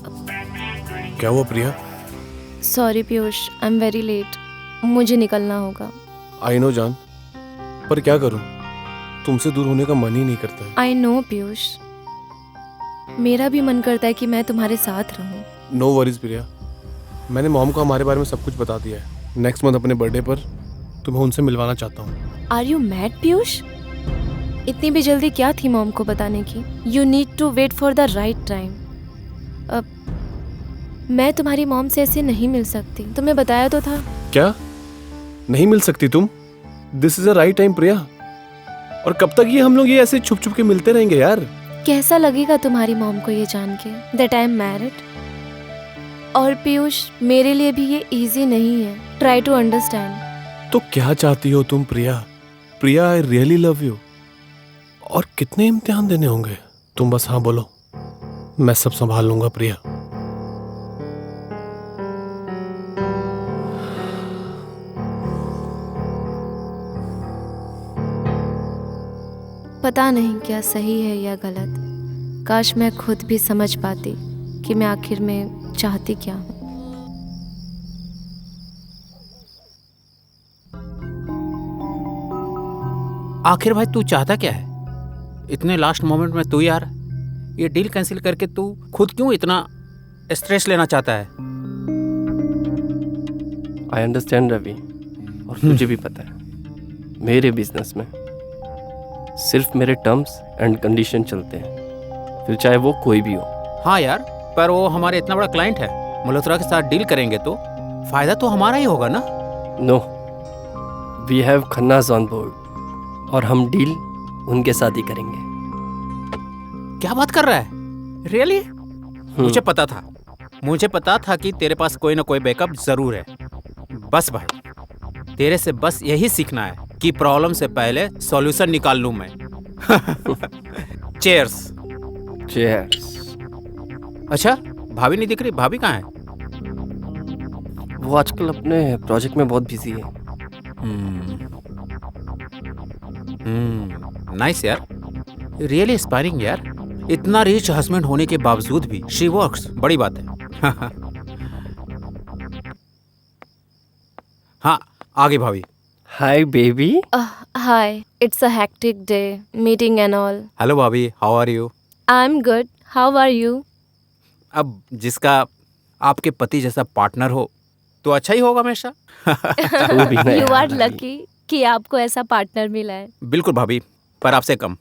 क्या हुआ Priya? Sorry Piyush, I am very late, मुझे निकलना होगा। आई नो जान, पर क्या करूं, तुमसे दूर होने का मन ही नहीं करता है। आई नो पीयूष, मेरा भी मन करता है कि मैं तुम्हारे साथ रहूं। नो वरीज प्रिया, मैंने मॉम को हमारे बारे में सब कुछ बता दिया है। नेक्स्ट मंथ अपने बर्थडे पर तुम्हें उनसे मिलवाना चाहता हूँ। Are you mad Piyush? इतनी भी जल्दी क्या थी मॉम को बताने की? You need to wait for the right time. मैं तुम्हारी मॉम से ऐसे नहीं मिल सकती, तुम्हें बताया तो था। क्या नहीं मिल सकती तुम? This is a right time Priya. और कब तक ये हम लोग ये ऐसे छुप छुप के मिलते रहेंगे यार? कैसा लगेगा तुम्हारी मॉम को ये जान के दैट आई एम मैरिड? और पीयूष, मेरे लिए भी ये इजी नहीं है, ट्राई टू अंडरस्टैंड। तो क्या चाहती हो तुम प्रिया? Priya, I really love you. और कितने इम्तिहान देने होंगे? तुम बस हाँ बोलो, मैं सब संभाल लूंगा प्रिया। पता नहीं क्या सही है या गलत, काश मैं खुद भी समझ पाती कि मैं आखिर में चाहती क्या हूँ। आखिर भाई तू चाहता क्या है? इतने लास्ट मोमेंट में तू यार ये डील कैंसिल करके तू खुद क्यों इतना स्ट्रेस लेना चाहता है? आई अंडरस्टैंड रवि, और तुझे भी पता है मेरे बिजनेस में सिर्फ मेरे टर्म्स एंड कंडीशन चलते हैं, फिर चाहे वो कोई भी हो। हाँ यार, पर वो हमारे इतना बड़ा क्लाइंट है, मल्होत्रा के साथ डील करेंगे तो फायदा तो हमारा ही होगा ना? No, we have Khannas on board और हम डील उनके साथ ही करेंगे। क्या बात कर रहा है? रियली? मुझे पता था कि तेरे पास कोई ना कोई बैकअप जरूर है। बस भाई, तेरे से बस यही सीखना है कि प्रॉब्लम से पहले सॉल्यूशन निकाल लूं मैं। चीयर्स। चीयर्स। अच्छा, भाभी नहीं दिख रही? भाभी कहाँ है? वो आजकल अपने प्रोजेक्ट में बहुत बिजी है। नाइस यार, रियली इंस्पायरिंग यार। इतना रिच हस्बैंड होने के बावजूद भी शी वर्क्स, बड़ी बात है। हाँ, आगे भाभी। Hi baby. Hi, it's a hectic day, meeting and all. Hello भाभी, how are you? I am good, how are you? अब जिसका आपके पति जैसा पार्टनर हो तो अच्छा ही होगा हमेशा। यू आर लकी कि आपको ऐसा पार्टनर मिला है। बिल्कुल भाभी, पर आपसे कम।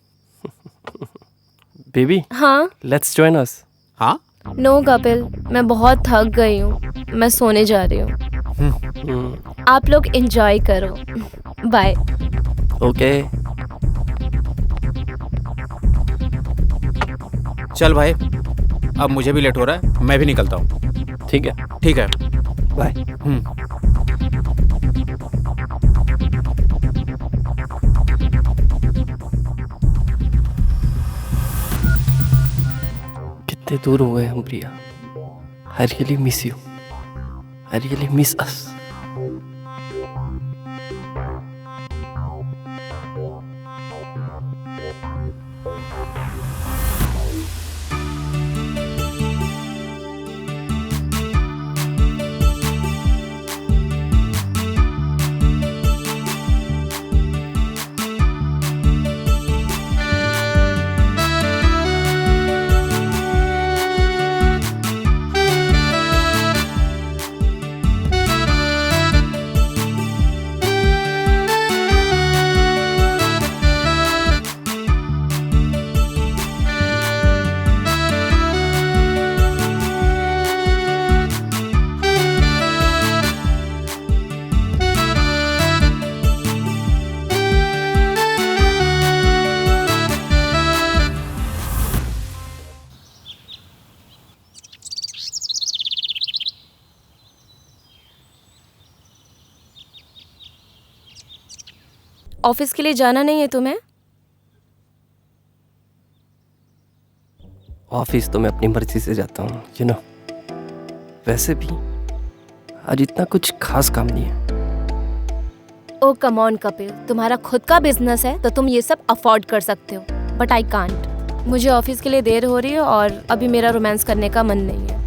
बेबी, हाँ? Let's join us. हाँ? नो कपिल, मैं बहुत थक गई हूँ, मैं सोने जा रही हूँ। आप लोग एंजॉय करो, बाय। ओके। चल भाई, अब मुझे भी लेट हो रहा है, मैं भी निकलता हूँ। ठीक है। ठीक है, बाय। कितने दूर हो गए हम Priya. I really miss you, I really miss us. Office के लिए जाना नहीं है तुम्हें? ऑफिस तो मैं अपनी मर्जी से जाता हूँ, यू नो। वैसे भी आज इतना कुछ खास काम नहीं है। ओ कम ऑन कपिल, तुम्हारा खुद का बिजनेस है तो तुम ये सब अफोर्ड कर सकते हो, बट आई कांट। मुझे ऑफिस के लिए देर हो रही है और अभी मेरा रोमांस करने का मन नहीं है।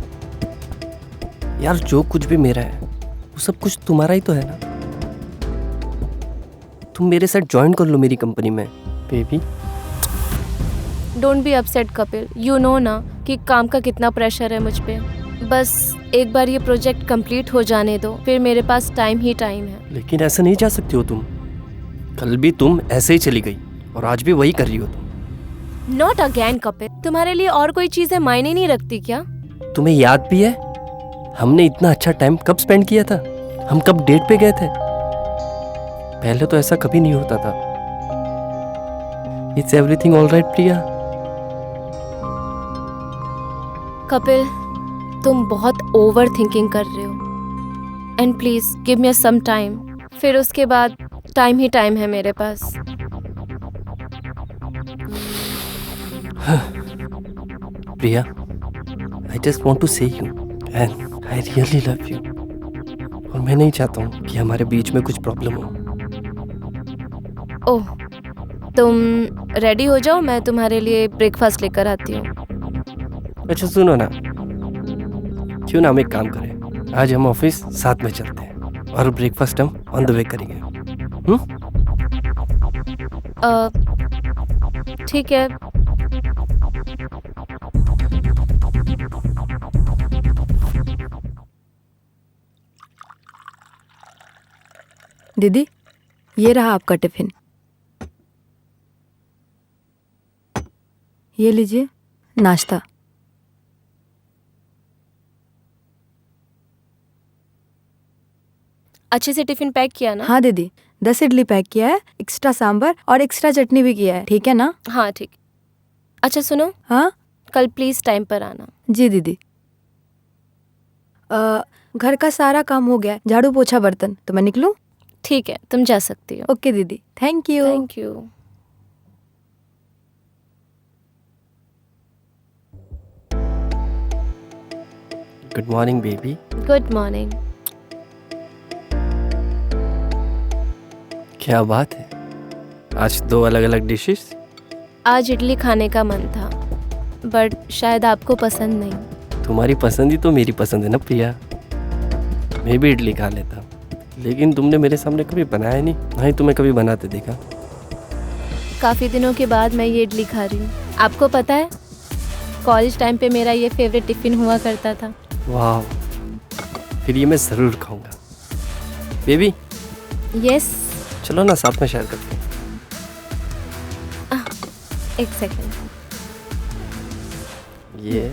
यार जो कुछ भी मेरा है वो सब कुछ तुम्हारा ही तो है ना। तुम मेरे साथ ज्वाइन कर लो मेरी कंपनी में baby. Don't be upset Kapil, you know ना कि काम का कितना प्रेशर है मुझ पे। बस एक बार ये प्रोजेक्ट कंप्लीट हो जाने दो, फिर मेरे पास टाइम ही टाइम है। लेकिन ऐसा नहीं जा सकती हो तुम। कल भी तुम ऐसे ही चली गई और आज भी वही कर रही हो तुम। नॉट अगेन कपिल, तुम्हारे लिए और कोई चीजें मायने नहीं रखती क्या? तुम्हें याद भी है हमने इतना अच्छा टाइम कब स्पेंड किया था? हम कब डेट पे गए थे? पहले तो ऐसा कभी नहीं होता था। It's everything all right Priya? Kapil, तुम बहुत ओवर थिंकिंग कर रहे हो। And please give me some time, फिर उसके बाद टाइम ही टाइम है मेरे पास। Priya, I just want to say you and I really love you. और मैं नहीं चाहता हूँ कि हमारे बीच में कुछ प्रॉब्लम हो। ओह, तुम रेडी हो जाओ, मैं तुम्हारे लिए ब्रेकफास्ट लेकर आती हूँ। अच्छा सुनो ना, क्यों ना हम एक काम करें, आज हम ऑफिस साथ में चलते हैं और ब्रेकफास्ट हम ऑन द वे करेंगे। ठीक है। दीदी, ये रहा आपका टिफिन। ये लीजिए नाश्ता। अच्छे से टिफिन पैक किया ना? हाँ दीदी, 10 इडली पैक किया है, एक्स्ट्रा सांभर और एक्स्ट्रा चटनी भी किया है, ठीक है ना? हाँ ठीक। अच्छा सुनो, हाँ कल प्लीज टाइम पर आना। जी दीदी। घर का सारा काम हो गया है, झाड़ू पोछा बर्तन, तो मैं निकलूं? ठीक है, तुम जा सकती हो। ओके दीदी, thank you. Thank you. Good morning baby. Good morning. क्या बात है, आज 2 अलग अलग डिशेस? आज इडली खाने का मन था, बट शायद आपको पसंद नहीं। तुम्हारी पसंद ही तो मेरी पसंद है ना प्रिया। मैं भी इडली खा लेता, लेकिन तुमने मेरे सामने कभी बनाया नहीं, ना ही तुम्हें कभी बनाते देखा। काफ़ी दिनों के बाद मैं ये इडली खा रही हूँ। आपको पता है, कॉलेज टाइम पे मेरा ये फेवरेट टिफ़िन हुआ करता था। वाह, फिर ये मैं ज़रूर खाऊंगा। Baby yes. चलो ना साथ में शेयर करते हैं। एक सेकेंड। ये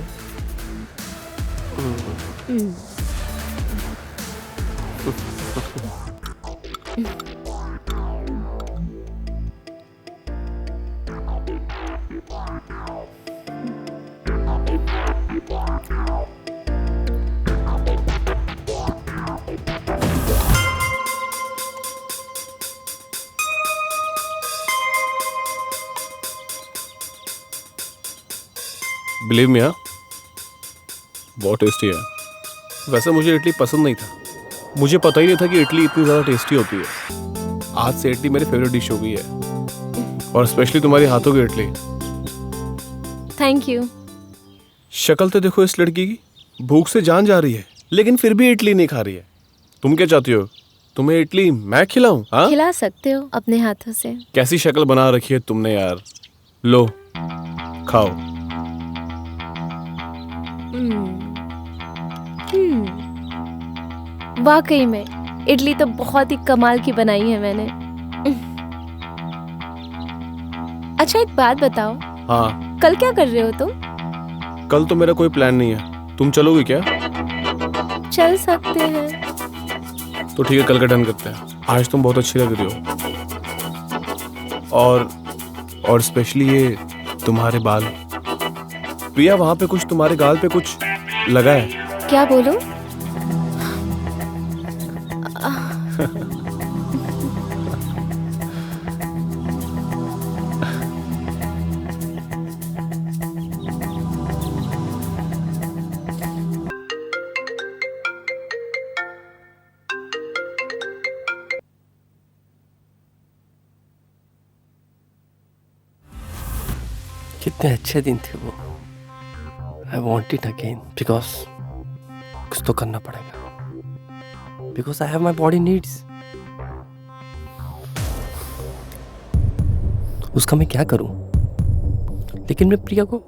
बिलीव मी, बहुत टेस्टी है। वैसे मुझे इडली पसंद नहीं था, मुझे पता ही नहीं था कि इडली इतनी ज़्यादा टेस्टी होती है। आज से इडली मेरी फेवरेट डिश हो गई है, और स्पेशली तुम्हारी हाथों की इडली। Thank you. शक्ल तो देखो इस लड़की की, भूख से जान जा रही है, लेकिन फिर भी इडली नहीं खा रही है। तुम क्या चाहती हो, तुम्हें इडली मैं खिलाऊं? हाँ, खिला सकते हो अपने हाथों से। कैसी शक्ल बना रखी है तुमने यार। लो खाओ। वाकई में इडली तो बहुत ही कमाल की बनाई है मैंने। अच्छा एक बात बताओ, हाँ, कल क्या कर रहे हो तुम? कल तो मेरा कोई प्लान नहीं है। तुम चलोगी क्या? चल सकते हैं। तो ठीक है, कल का डन करते हैं। आज तुम बहुत अच्छी लग रही हो, और स्पेशली ये तुम्हारे बाल। प्रिया, वहां पे कुछ तुम्हारे गाल पे कुछ लगा है। क्या बोलूं? कितने अच्छे दिन थे वो। I want it again because कुछ तो करना पड़ेगा, because I have my body needs. उसका मैं क्या करूं? लेकिन मैं प्रिया को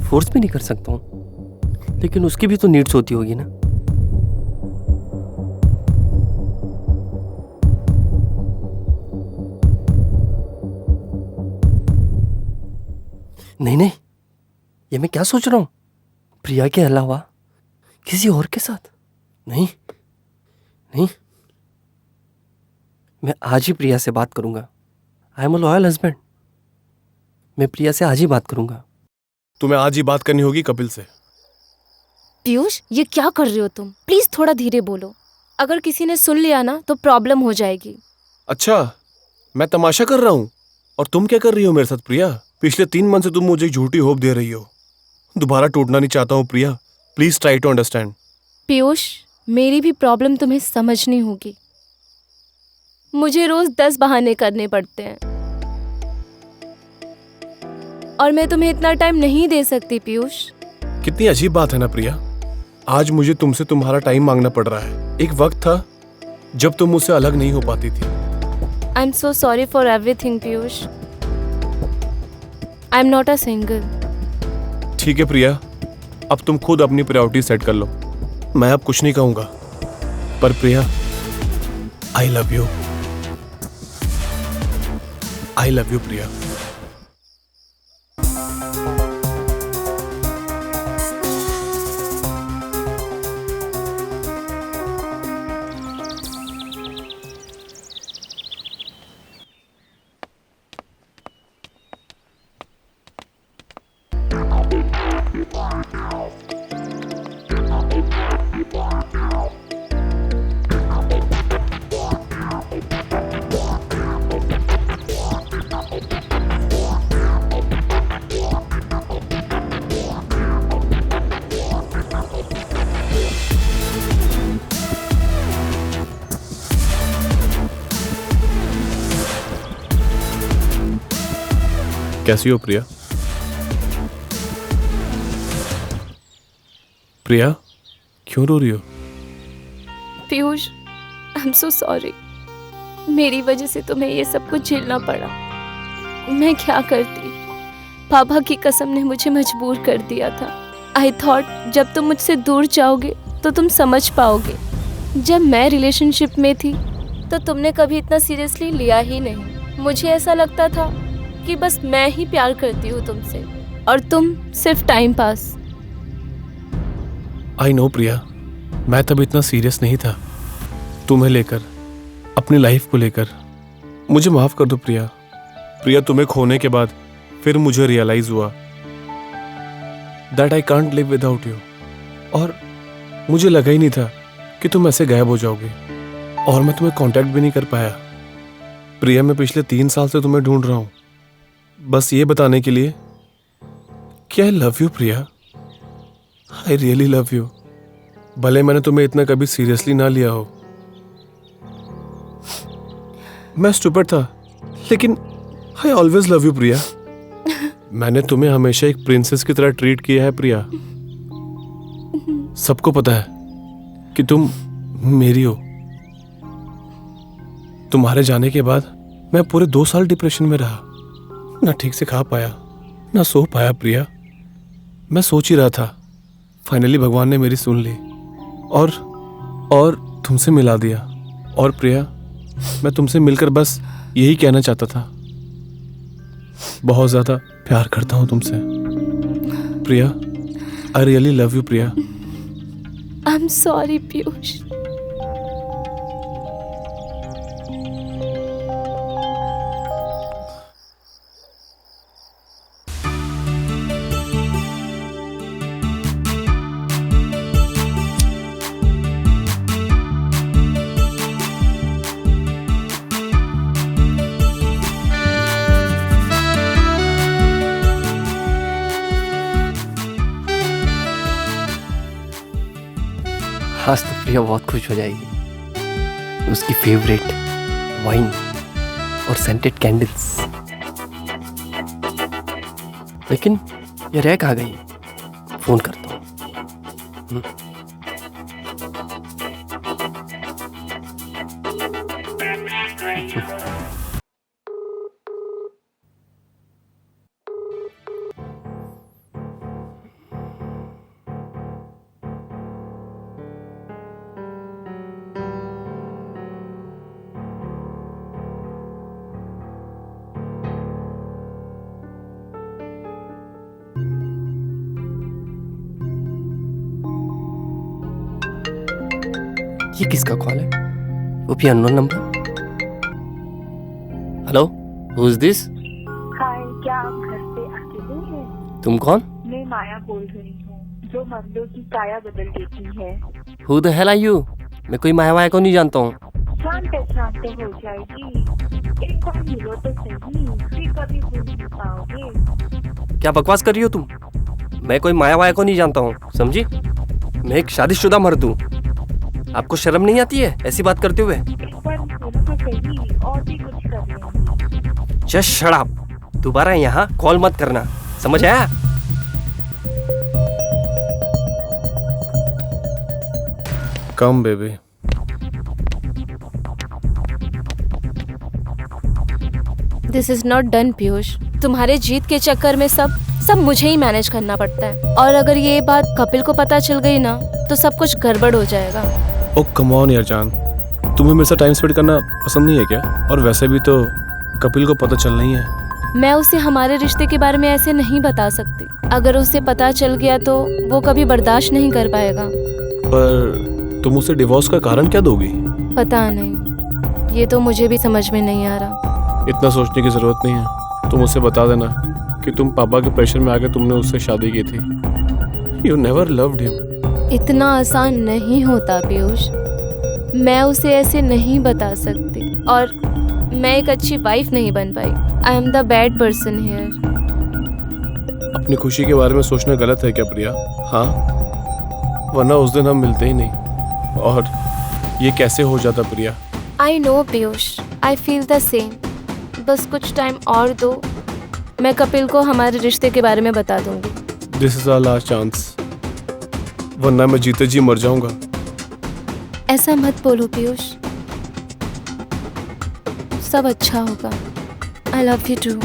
फोर्स भी नहीं कर सकता हूं, लेकिन उसकी भी तो नीड्स होती होगी ना। नहीं नहीं, ये मैं क्या सोच रहा हूं? प्रिया के अलावा किसी और के साथ नहीं नहीं। मैं आज ही प्रिया से बात करूंगा। I am a loyal husband. मैं प्रिया से आज ही बात करूंगा। तुम्हें आज ही बात करनी होगी कपिल से। पीयूष, ये क्या कर रहे हो तुम? प्लीज थोड़ा धीरे बोलो। अगर किसी ने सुन लिया ना तो प्रॉब्लम हो जाएगी। अच्छा, मैं तमाशा कर रहा हूँ और तुम क्या कर रही हो मेरे साथ प्रिया? पिछले 3 मंथ से तुम मुझे झूठी होप दे रही हो। दोबारा टूटना नहीं चाहता हूँ Priya, please try to understand. Piyush, मेरी भी प्रॉब्लम तुम्हें समझनी होगी। मुझे रोज 10 बहाने करने पड़ते हैं और मैं तुम्हें इतना टाइम नहीं दे सकती पीयूष। कितनी अजीब बात है ना प्रिया, आज मुझे तुमसे तुम्हारा टाइम मांगना पड़ रहा है। एक वक्त था जब तुम मुझसे अलग नहीं हो पाती थी। आई am so sorry for everything Piyush. I am not a single. ठीक है प्रिया, अब तुम खुद अपनी प्रायोरिटी सेट कर लो। मैं अब कुछ नहीं कहूंगा, पर Priya, I love you. I love you Priya. कैसी हो प्रिया? प्रिया, क्यों रो रही हो? Piyush, I am so sorry. मेरी वजह से तुम्हें ये सब कुछ झेलना पड़ा। मैं क्या करती? पापा की कसम ने मुझे मजबूर कर दिया था। आई थॉट जब तुम मुझसे दूर जाओगे तो तुम समझ पाओगे। जब मैं रिलेशनशिप में थी तो तुमने कभी इतना सीरियसली लिया ही नहीं। मुझे ऐसा लगता था कि बस मैं ही प्यार करती हूँ तुमसे और तुम सिर्फ टाइम पास। आई नो प्रिया, मैं तब इतना सीरियस नहीं था तुम्हें लेकर, अपनी लाइफ को लेकर। मुझे माफ कर दो प्रिया। प्रिया, तुम्हें खोने के बाद फिर मुझे रियलाइज हुआ that I can't live without you. और मुझे लगा ही नहीं था कि तुम ऐसे गायब हो जाओगे और मैं तुम्हें कांटेक्ट भी नहीं कर पाया। प्रिया, मैं पिछले 3 साल से तुम्हें ढूंढ रहा हूँ, बस ये बताने के लिए कि आई love you Priya. I really love you. भले मैंने तुम्हें इतना कभी सीरियसली ना लिया हो, मैं स्टूपिड था, लेकिन आई ऑलवेज लव यू प्रिया। मैंने तुम्हें हमेशा एक प्रिंसेस की तरह ट्रीट किया है प्रिया। सबको पता है कि तुम मेरी हो। तुम्हारे जाने के बाद मैं पूरे 2 साल डिप्रेशन में रहा, ना ठीक से खा पाया ना सो पाया प्रिया। मैं सोच ही रहा था, फाइनली भगवान ने मेरी सुन ली और तुमसे मिला दिया। और प्रिया, मैं तुमसे मिलकर बस यही कहना चाहता था, बहुत ज्यादा प्यार करता हूं तुमसे Priya. I really love you Priya. I am sorry Piyush. आज तो प्रिया बहुत खुश हो जाएगी। उसकी फेवरेट वाइन और सेंटेड कैंडल्स। लेकिन ये रह कहाँ गई? फोन करता हूँ। ये किसका कॉल है? वो भी unknown number. Hello, who is this? Hi, क्या आप घर पे अकेले हैं? तुम कौन? मैं माया बोल रही हूँ, जो मर्दों की काया बदल देती है। Who the hell are you? मैं कोई माया वाया को नहीं जानता हूँ। जान पहचान तो हो जाएगी, एक बार मिलो तो सही, फिर कभी भूल नहीं पाओगे। क्या बकवास कर रही हो तुम? मैं कोई माया वाया को नहीं जानता हूँ, समझी? मैं एक शादीशुदा मर्द हूँ। आपको शर्म नहीं आती है ऐसी बात करते हुए? एक बार मिलो तो सही, और भी कुछ कर लेंगे। Just shut up. दोबारा यहाँ कॉल मत करना, समझ आया? Come baby. This is not done Piyush. तुम्हारे जीत के चक्कर में सब मुझे ही मैनेज करना पड़ता है, और अगर ये बात कपिल को पता चल गई ना तो सब कुछ गड़बड़ हो जाएगा। ओ कम ऑन यार जान, तुम्हें मेरे साथ टाइम स्पेंड करना पसंद नहीं है क्या? और वैसे भी तो कपिल को पता चलना ही है। मैं उसे हमारे रिश्ते के बारे में ऐसे नहीं बता सकती। अगर उसे पता चल गया तो वो कभी बर्दाश्त नहीं कर पाएगा। पर तुम उसे डिवोर्स का कारण क्या दोगी? पता नहीं, ये तो मुझे भी समझ में नहीं आ रहा। इतना सोचने की जरूरत नहीं है। तुम उसे बता देना कि तुम पापा के प्रेशर में आके तुमने उससे शादी की थी। You never loved him. इतना आसान नहीं होता पीयूष। मैं उसे ऐसे नहीं बता सकती, और मैं एक अच्छी वाइफ नहीं बन पाई। I am the bad person here. अपनी खुशी के बारे में सोचना गलत है क्या प्रिया? हाँ, वरना उस दिन हम मिलते ही नहीं। और ये कैसे हो जाता Priya? I know Piyush, I feel the same. बस कुछ टाइम और दो, मैं कपिल को हमारे रिश्ते के बारे में बता दूंगी। This is our last chance, वरना मैं जीते जी मर जाऊंगा। ऐसा मत बोलो पीयूष, सब अच्छा होगा। I love you too.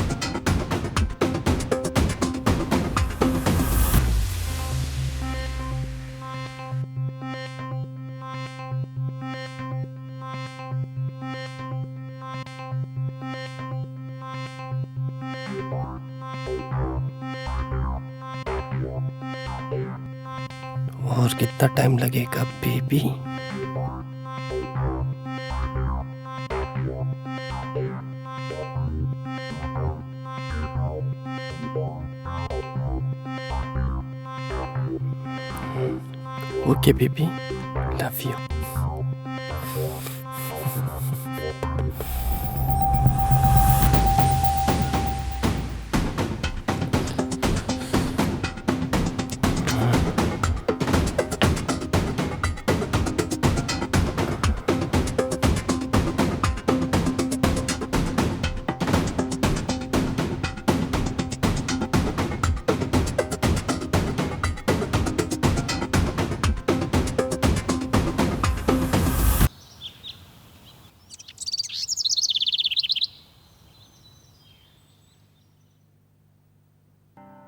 और कितना टाइम लगेगा baby? Okay baby, love you.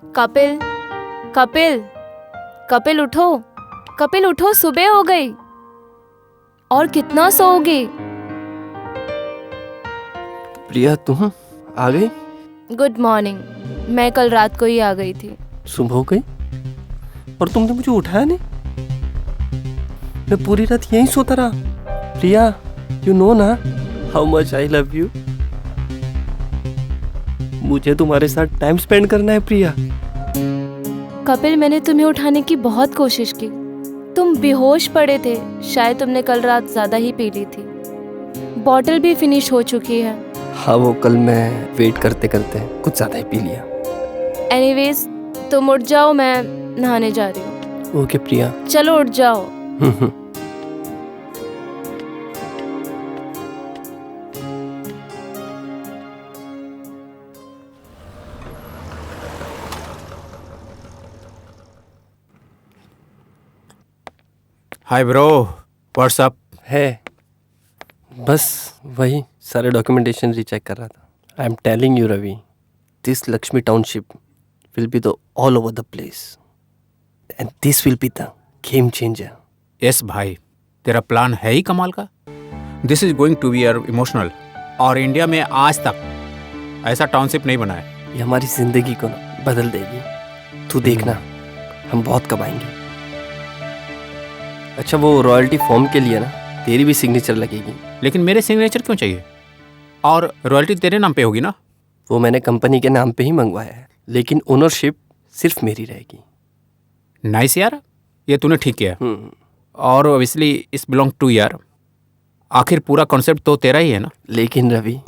Kapil, Kapil, Kapil उठो, कपिल उठो, सुबह हो गई। और कितना सोओगे? प्रिया तुम आ गई? Good morning. मैं कल रात को ही आ गई थी। सुबह हो गई और तुमने मुझे उठाया नहीं? मैं पूरी रात यहीं सोता रहा। प्रिया, यू नो ना how much I love you. मुझे तुम्हारे साथ टाइम स्पेंड करना है प्रिया। कपिल, मैंने तुम्हें उठाने की बहुत कोशिश की। तुम बेहोश पड़े थे, शायद तुमने कल रात ज्यादा ही पी ली थी। बॉटल भी फिनिश हो चुकी है। हाँ, वो कल मैं वेट करते करते कुछ ज्यादा ही पी लिया। एनीवेज, तुम उठ जाओ, मैं नहाने जा रही हूँ। ओके प्रिया। चलो उठ जाओ। Hi bro, what's up? है बस वही सारे डॉक्यूमेंटेशन रीचेक कर रहा था. I am telling you Ravi, this Lakshmi township will be the all over the place and this will be the game changer. Yes भाई, तेरा प्लान है ही कमाल का. This is going to be your emotional. और इंडिया में आज तक ऐसा टाउनशिप नहीं बना है. ये हमारी जिंदगी को ना बदल देगी. तू देखना, हम बहुत कमाएंगे. अच्छा, वो रॉयल्टी फॉर्म के लिए ना तेरी भी सिग्नेचर लगेगी. लेकिन मेरे सिग्नेचर क्यों चाहिए? और रॉयल्टी तेरे नाम पे होगी ना? वो मैंने कंपनी के नाम पे ही मंगवाया है, लेकिन ओनरशिप सिर्फ मेरी रहेगी. नाइस यार, ये तूने ठीक किया. हम्म. और ऑब्वियसली इस बिलोंग टू यार. आखिर पूरा कॉन्सेप्ट तो तेरा ही है ना. लेकिन रवि,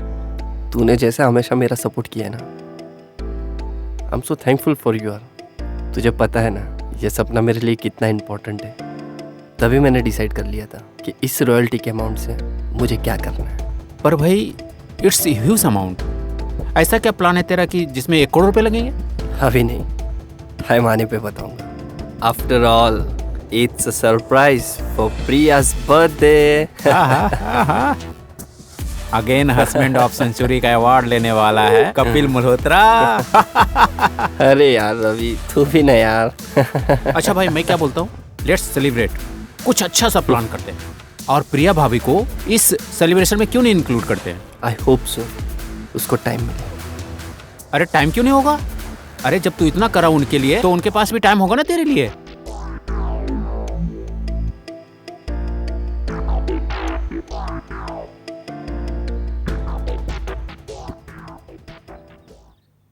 तूने जैसा हमेशा मेरा सपोर्ट किया है ना, आई am so thankful for you. तुझे पता है ना ये सपना मेरे लिए कितना इम्पोर्टेंट है. तभी मैंने डिसाइड कर लिया था कि इस रॉयल्टी के अमाउंट से मुझे क्या करना है. पर भाई, इट्स ह्यूज अमाउंट. ऐसा क्या प्लान है तेरा कि जिसमें 1 करोड़ रुपए लगेंगे? अभी नहीं, टाइम आने पे बताऊंगा. After all it's a surprise for Priya's birthday. Again husband of century का अवार्ड लेने वाला है कपिल मल्होत्रा. अरे यार रवि, तू भी ना यार. अच्छा भाई, मैं क्या बोलता हूँ, लेट्स सेलिब्रेट. कुछ अच्छा सा प्लान करते हैं. और प्रिया भाभी को इस सेलिब्रेशन में क्यों नहीं इंक्लूड करते हैं? आई होप सो, उसको टाइम मिले. अरे टाइम क्यों नहीं होगा? अरे जब तू इतना करा उनके लिए, तो उनके पास भी टाइम होगा ना तेरे लिए.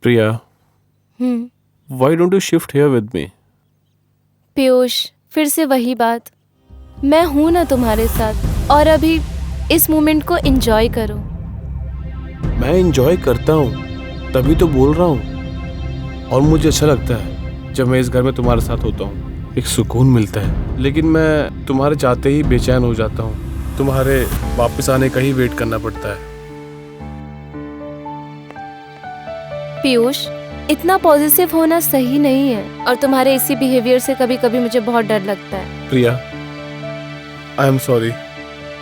प्रिया, why don't you shift here with me? Piyush, फिर से वही बात. मैं हूं ना तुम्हारे साथ, और अभी इस मोमेंट को एंजॉय करो. मैं एंजॉय करता हूँ, तभी तो बोल रहा हूँ. और मुझे अच्छा लगता है जब मैं इस घर में तुम्हारे साथ होता हूँ. एक सुकून मिलता है. लेकिन मैं तुम्हारे चाहते ही बेचैन हो जाता हूँ. तुम्हारे वापस आने का ही वेट करना पड़ता है. पीयूष, इतना पॉजिटिव होना सही नहीं है, और तुम्हारे इसी बिहेवियर से कभी कभी मुझे बहुत डर लगता है. प्रिया, आई एम सॉरी.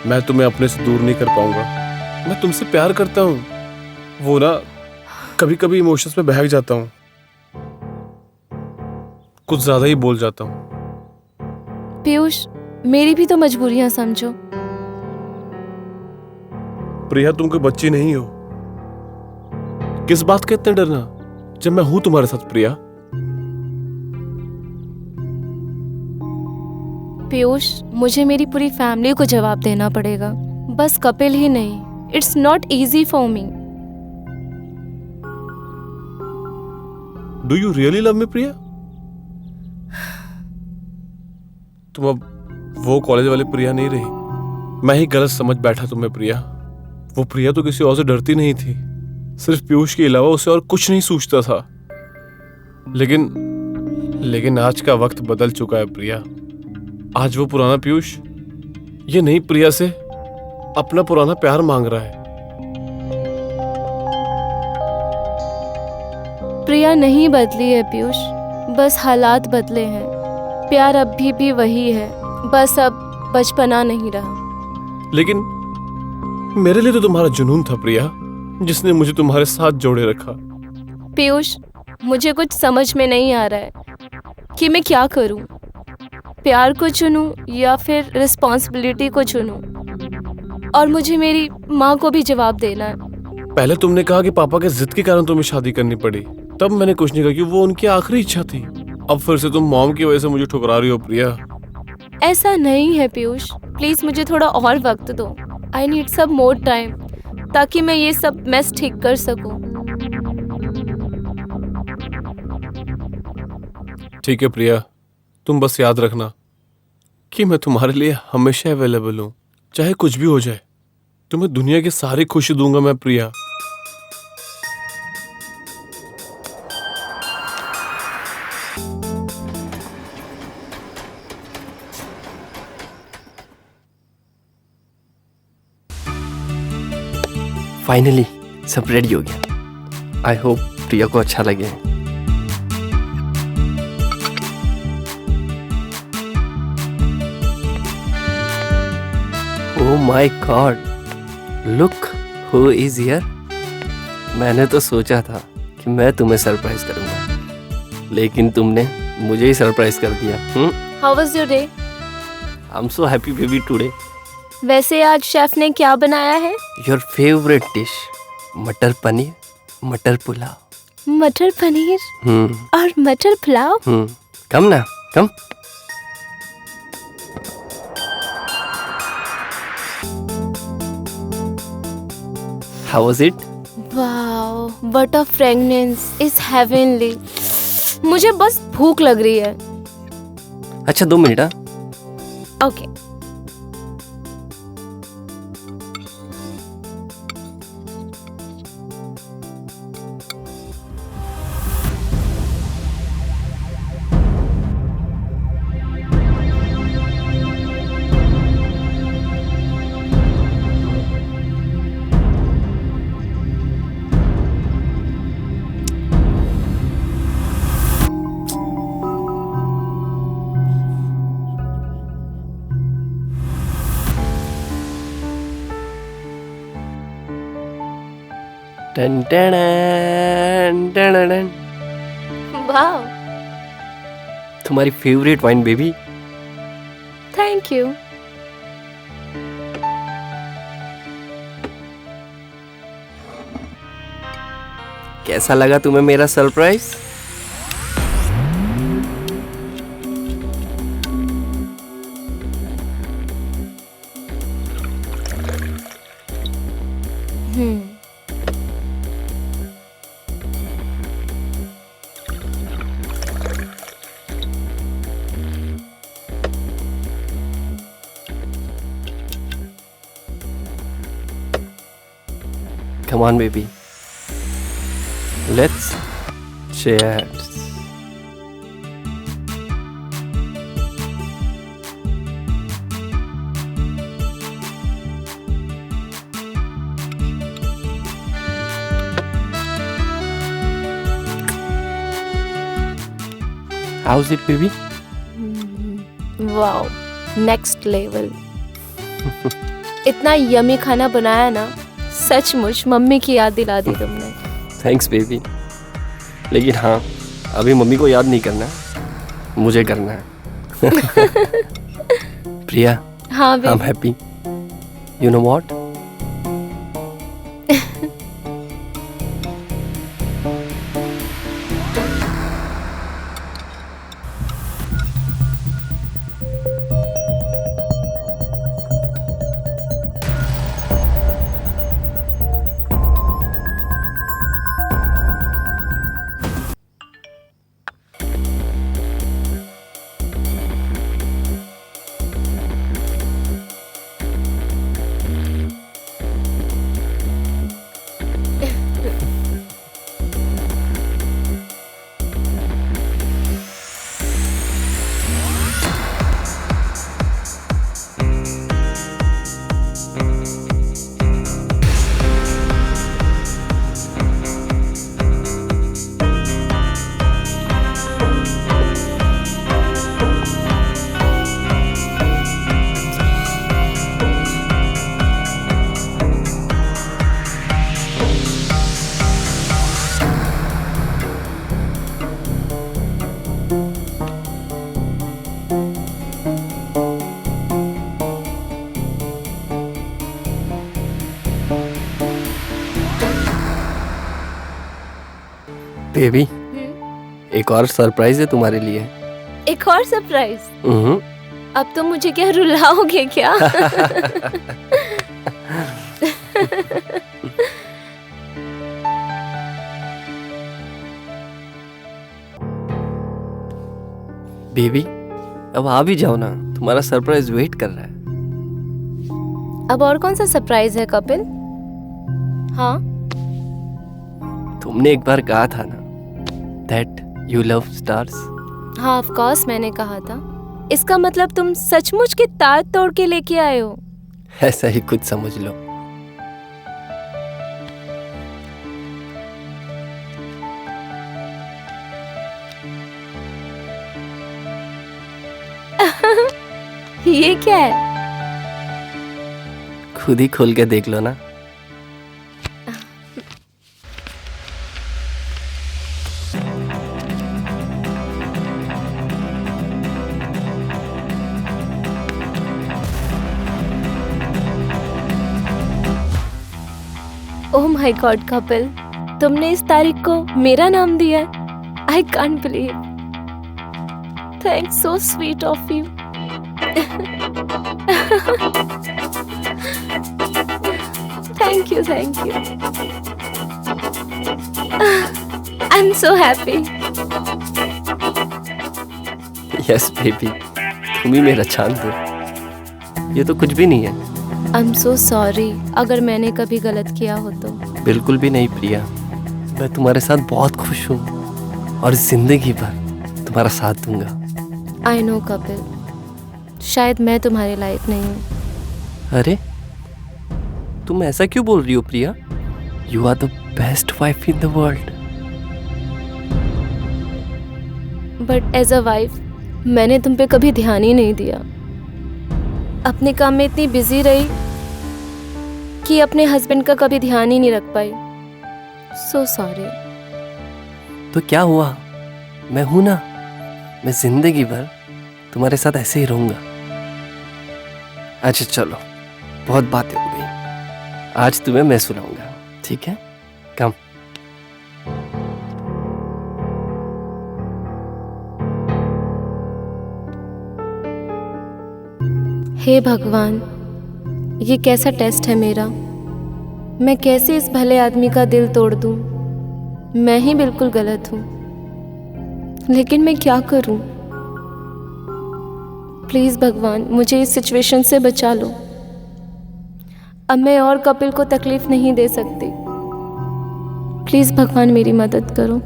मैं तुम्हें अपने से दूर नहीं कर पाऊंगा. मैं तुमसे प्यार करता हूँ. वो ना, कभी कभी इमोशंस में बहक जाता हूँ. कुछ ज्यादा ही बोल जाता हूँ. पीयूष, मेरी भी तो मजबूरियां समझो. प्रिया, तुम कोई बच्ची नहीं हो. किस बात का इतना डरना जब मैं हूं तुम्हारे साथ. प्रिया, पीयूष, मुझे मेरी पूरी फैमिली को जवाब देना पड़ेगा, बस कपिल ही नहीं. It's not easy for me. Do you really love me Priya? तुम अब वो कॉलेज वाली प्रिया नहीं रही. मैं ही गलत समझ बैठा तुम्हें प्रिया. वो प्रिया तो किसी और से डरती नहीं थी. सिर्फ पीयूष के अलावा उसे और कुछ नहीं सोचता था. लेकिन आज का वक्त बदल चुका है प्रिया. आज वो पुराना पीयूष ये नई प्रिया से अपना पुराना प्यार मांग रहा है. प्रिया नहीं बदली है पीयूष, बस हालात बदले हैं. प्यार अब भी वही है, बस अब बचपना नहीं रहा. लेकिन मेरे लिए तो तुम्हारा जुनून था प्रिया, जिसने मुझे तुम्हारे साथ जोड़े रखा. पीयूष, मुझे कुछ समझ में नहीं आ रहा है कि मैं क्या करूं. प्यार को चुनूं या फिर रिस्पॉन्सिबिलिटी को चुनूं. और मुझे मेरी माँ को भी जवाब देना है. पहले तुमने कहा कि पापा के जिद के कारण तुम्हें शादी करनी पड़ी. तब मैंने कुछ नहीं कहा कि वो उनकी आखिरी इच्छा थी. अब फिर से तुम मॉम की वजह से मुझे ठुकरा रही हो प्रिया. ऐसा नहीं है पीयूष, प्लीज मुझे थोड़ा और वक्त दो. I need some more time, ताकि मैं ये सब मैस ठीक कर सकूं. ठीक है प्रिया, तुम बस याद रखना कि मैं तुम्हारे लिए हमेशा अवेलेबल हूँ. चाहे कुछ भी हो जाए, तुम्हें दुनिया की सारी खुशी दूंगा मैं प्रिया. फाइनली सब रेडी हो गया. आई होप प्रिया को अच्छा लगे. My God, look who is here. मैंने तो सोचा था कि मैं तुम्हें सरप्राइज करूंगा, लेकिन तुमने मुझे ही सरप्राइज कर दिया। How was your day? I am so happy baby today. वैसे आज शेफ ने क्या बनाया है? योर फेवरेट डिश, मटर पनीर, मटर पुलाव। मटर पनीर और मटर पुलाव? कम ना, कम। How was it? Wow, what a fragrance is heavenly. मुझे बस भूख लग रही है। अच्छा 2 मिनट। हाँ, ओके। टन टन टन टन। वाओ, तुम्हारी favourite wine baby. Thank you. कैसा लगा तुम्हें मेरा surprise? Come on, baby. Let's cheers. How's it, baby? Wow, next level. इतना यमी खाना बनाया ना, सचमुच मम्मी की याद दिला दी तुमने। Thanks baby. लेकिन हाँ, अभी मम्मी को याद नहीं करना, मुझे करना है। प्रिया, हाँ I am baby. Happy. You know what? Baby, एक और सरप्राइज है तुम्हारे लिए। एक और सरप्राइज? हम्म। अब तो मुझे क्या रुलाओगे क्या? बेबी, अब आ भी जाओ ना, तुम्हारा सरप्राइज वेट कर रहा है। अब और कौन सा सरप्राइज है कपिल? हाँ, तुमने एक बार कहा था ना, दैट यू लव स्टार्स। हाँ ऑफ कोर्स मैंने कहा था। इसका मतलब तुम सचमुच के तार तोड़ के लेके आए हो? ऐसा ही कुछ समझ लो। ये क्या है? खुद ही खोल के देख लो ना। ओह माय गॉड कपिल, तुमने इस तारीख को मेरा नाम दिया है। I can't believe. Thanks, so sweet of you. Thank you, thank you. I am so happy. Yes baby, तुम ही मेरा चांद हो। ये तो कुछ भी नहीं है। आई एम सो सॉरी अगर मैंने कभी गलत किया हो तो। बिल्कुल भी नहीं प्रिया, मैं तुम्हारे साथ बहुत खुश हूँ और जिंदगी भर तुम्हारा साथ दूंगा। आई नो कपिल, शायद मैं तुम्हारे लायक नहीं हूँ। अरे तुम ऐसा क्यों बोल रही हो Priya? You are the best wife in the world. But as a wife मैंने तुम पे कभी ध्यान ही नहीं दिया। अपने काम में इतनी बिजी रही कि अपने हस्बैंड का कभी ध्यान ही नहीं रख पाई। So sorry. तो क्या हुआ, मैं हूं ना। मैं जिंदगी भर तुम्हारे साथ ऐसे ही रहूंगा। अच्छा चलो, बहुत बातें हो गई, आज तुम्हें मैं सुनाऊंगा, ठीक है? कम। हे भगवान, ये कैसा टेस्ट है मेरा। मैं कैसे इस भले आदमी का दिल तोड़ दूं। मैं ही बिल्कुल गलत हूं, लेकिन मैं क्या करूं? प्लीज भगवान, मुझे इस सिचुएशन से बचा लो। अब मैं और कपिल को तकलीफ नहीं दे सकती। प्लीज भगवान मेरी मदद करो।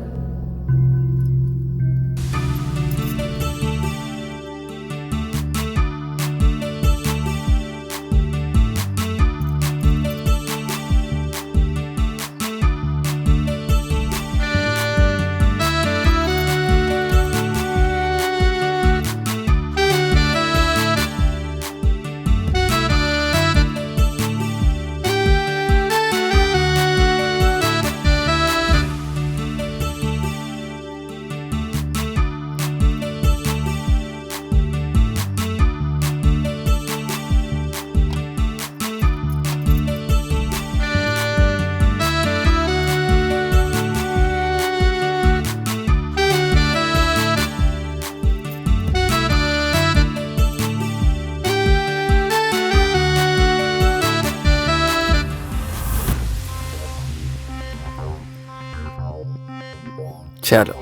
चलो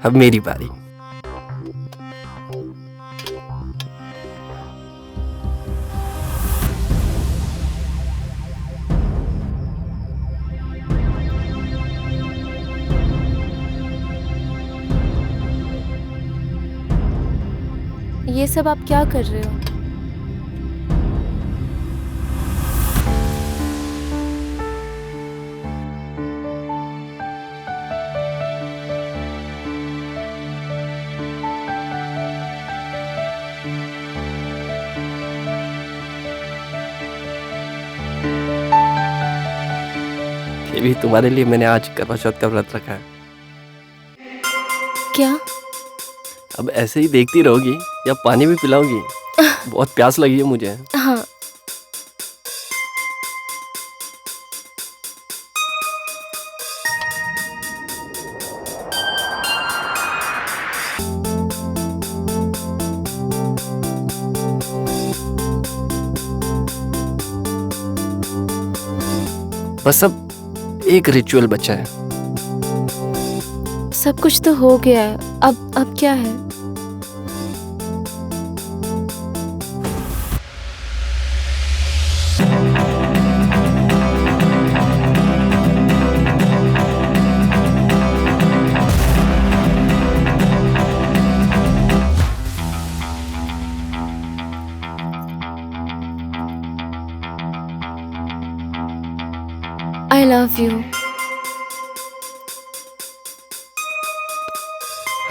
अब मेरी बारी। ये सब आप क्या कर रहे हो? ये भी तुम्हारे लिए मैंने आज करवा चौथ का व्रत रखा है। क्या? अब ऐसे ही देखती रहोगी या पानी भी पिलाओगी? बहुत प्यास लगी है मुझे। हाँ। बस अब एक रिचुअल बचा है। सब कुछ तो हो गया है, अब क्या है? I love you.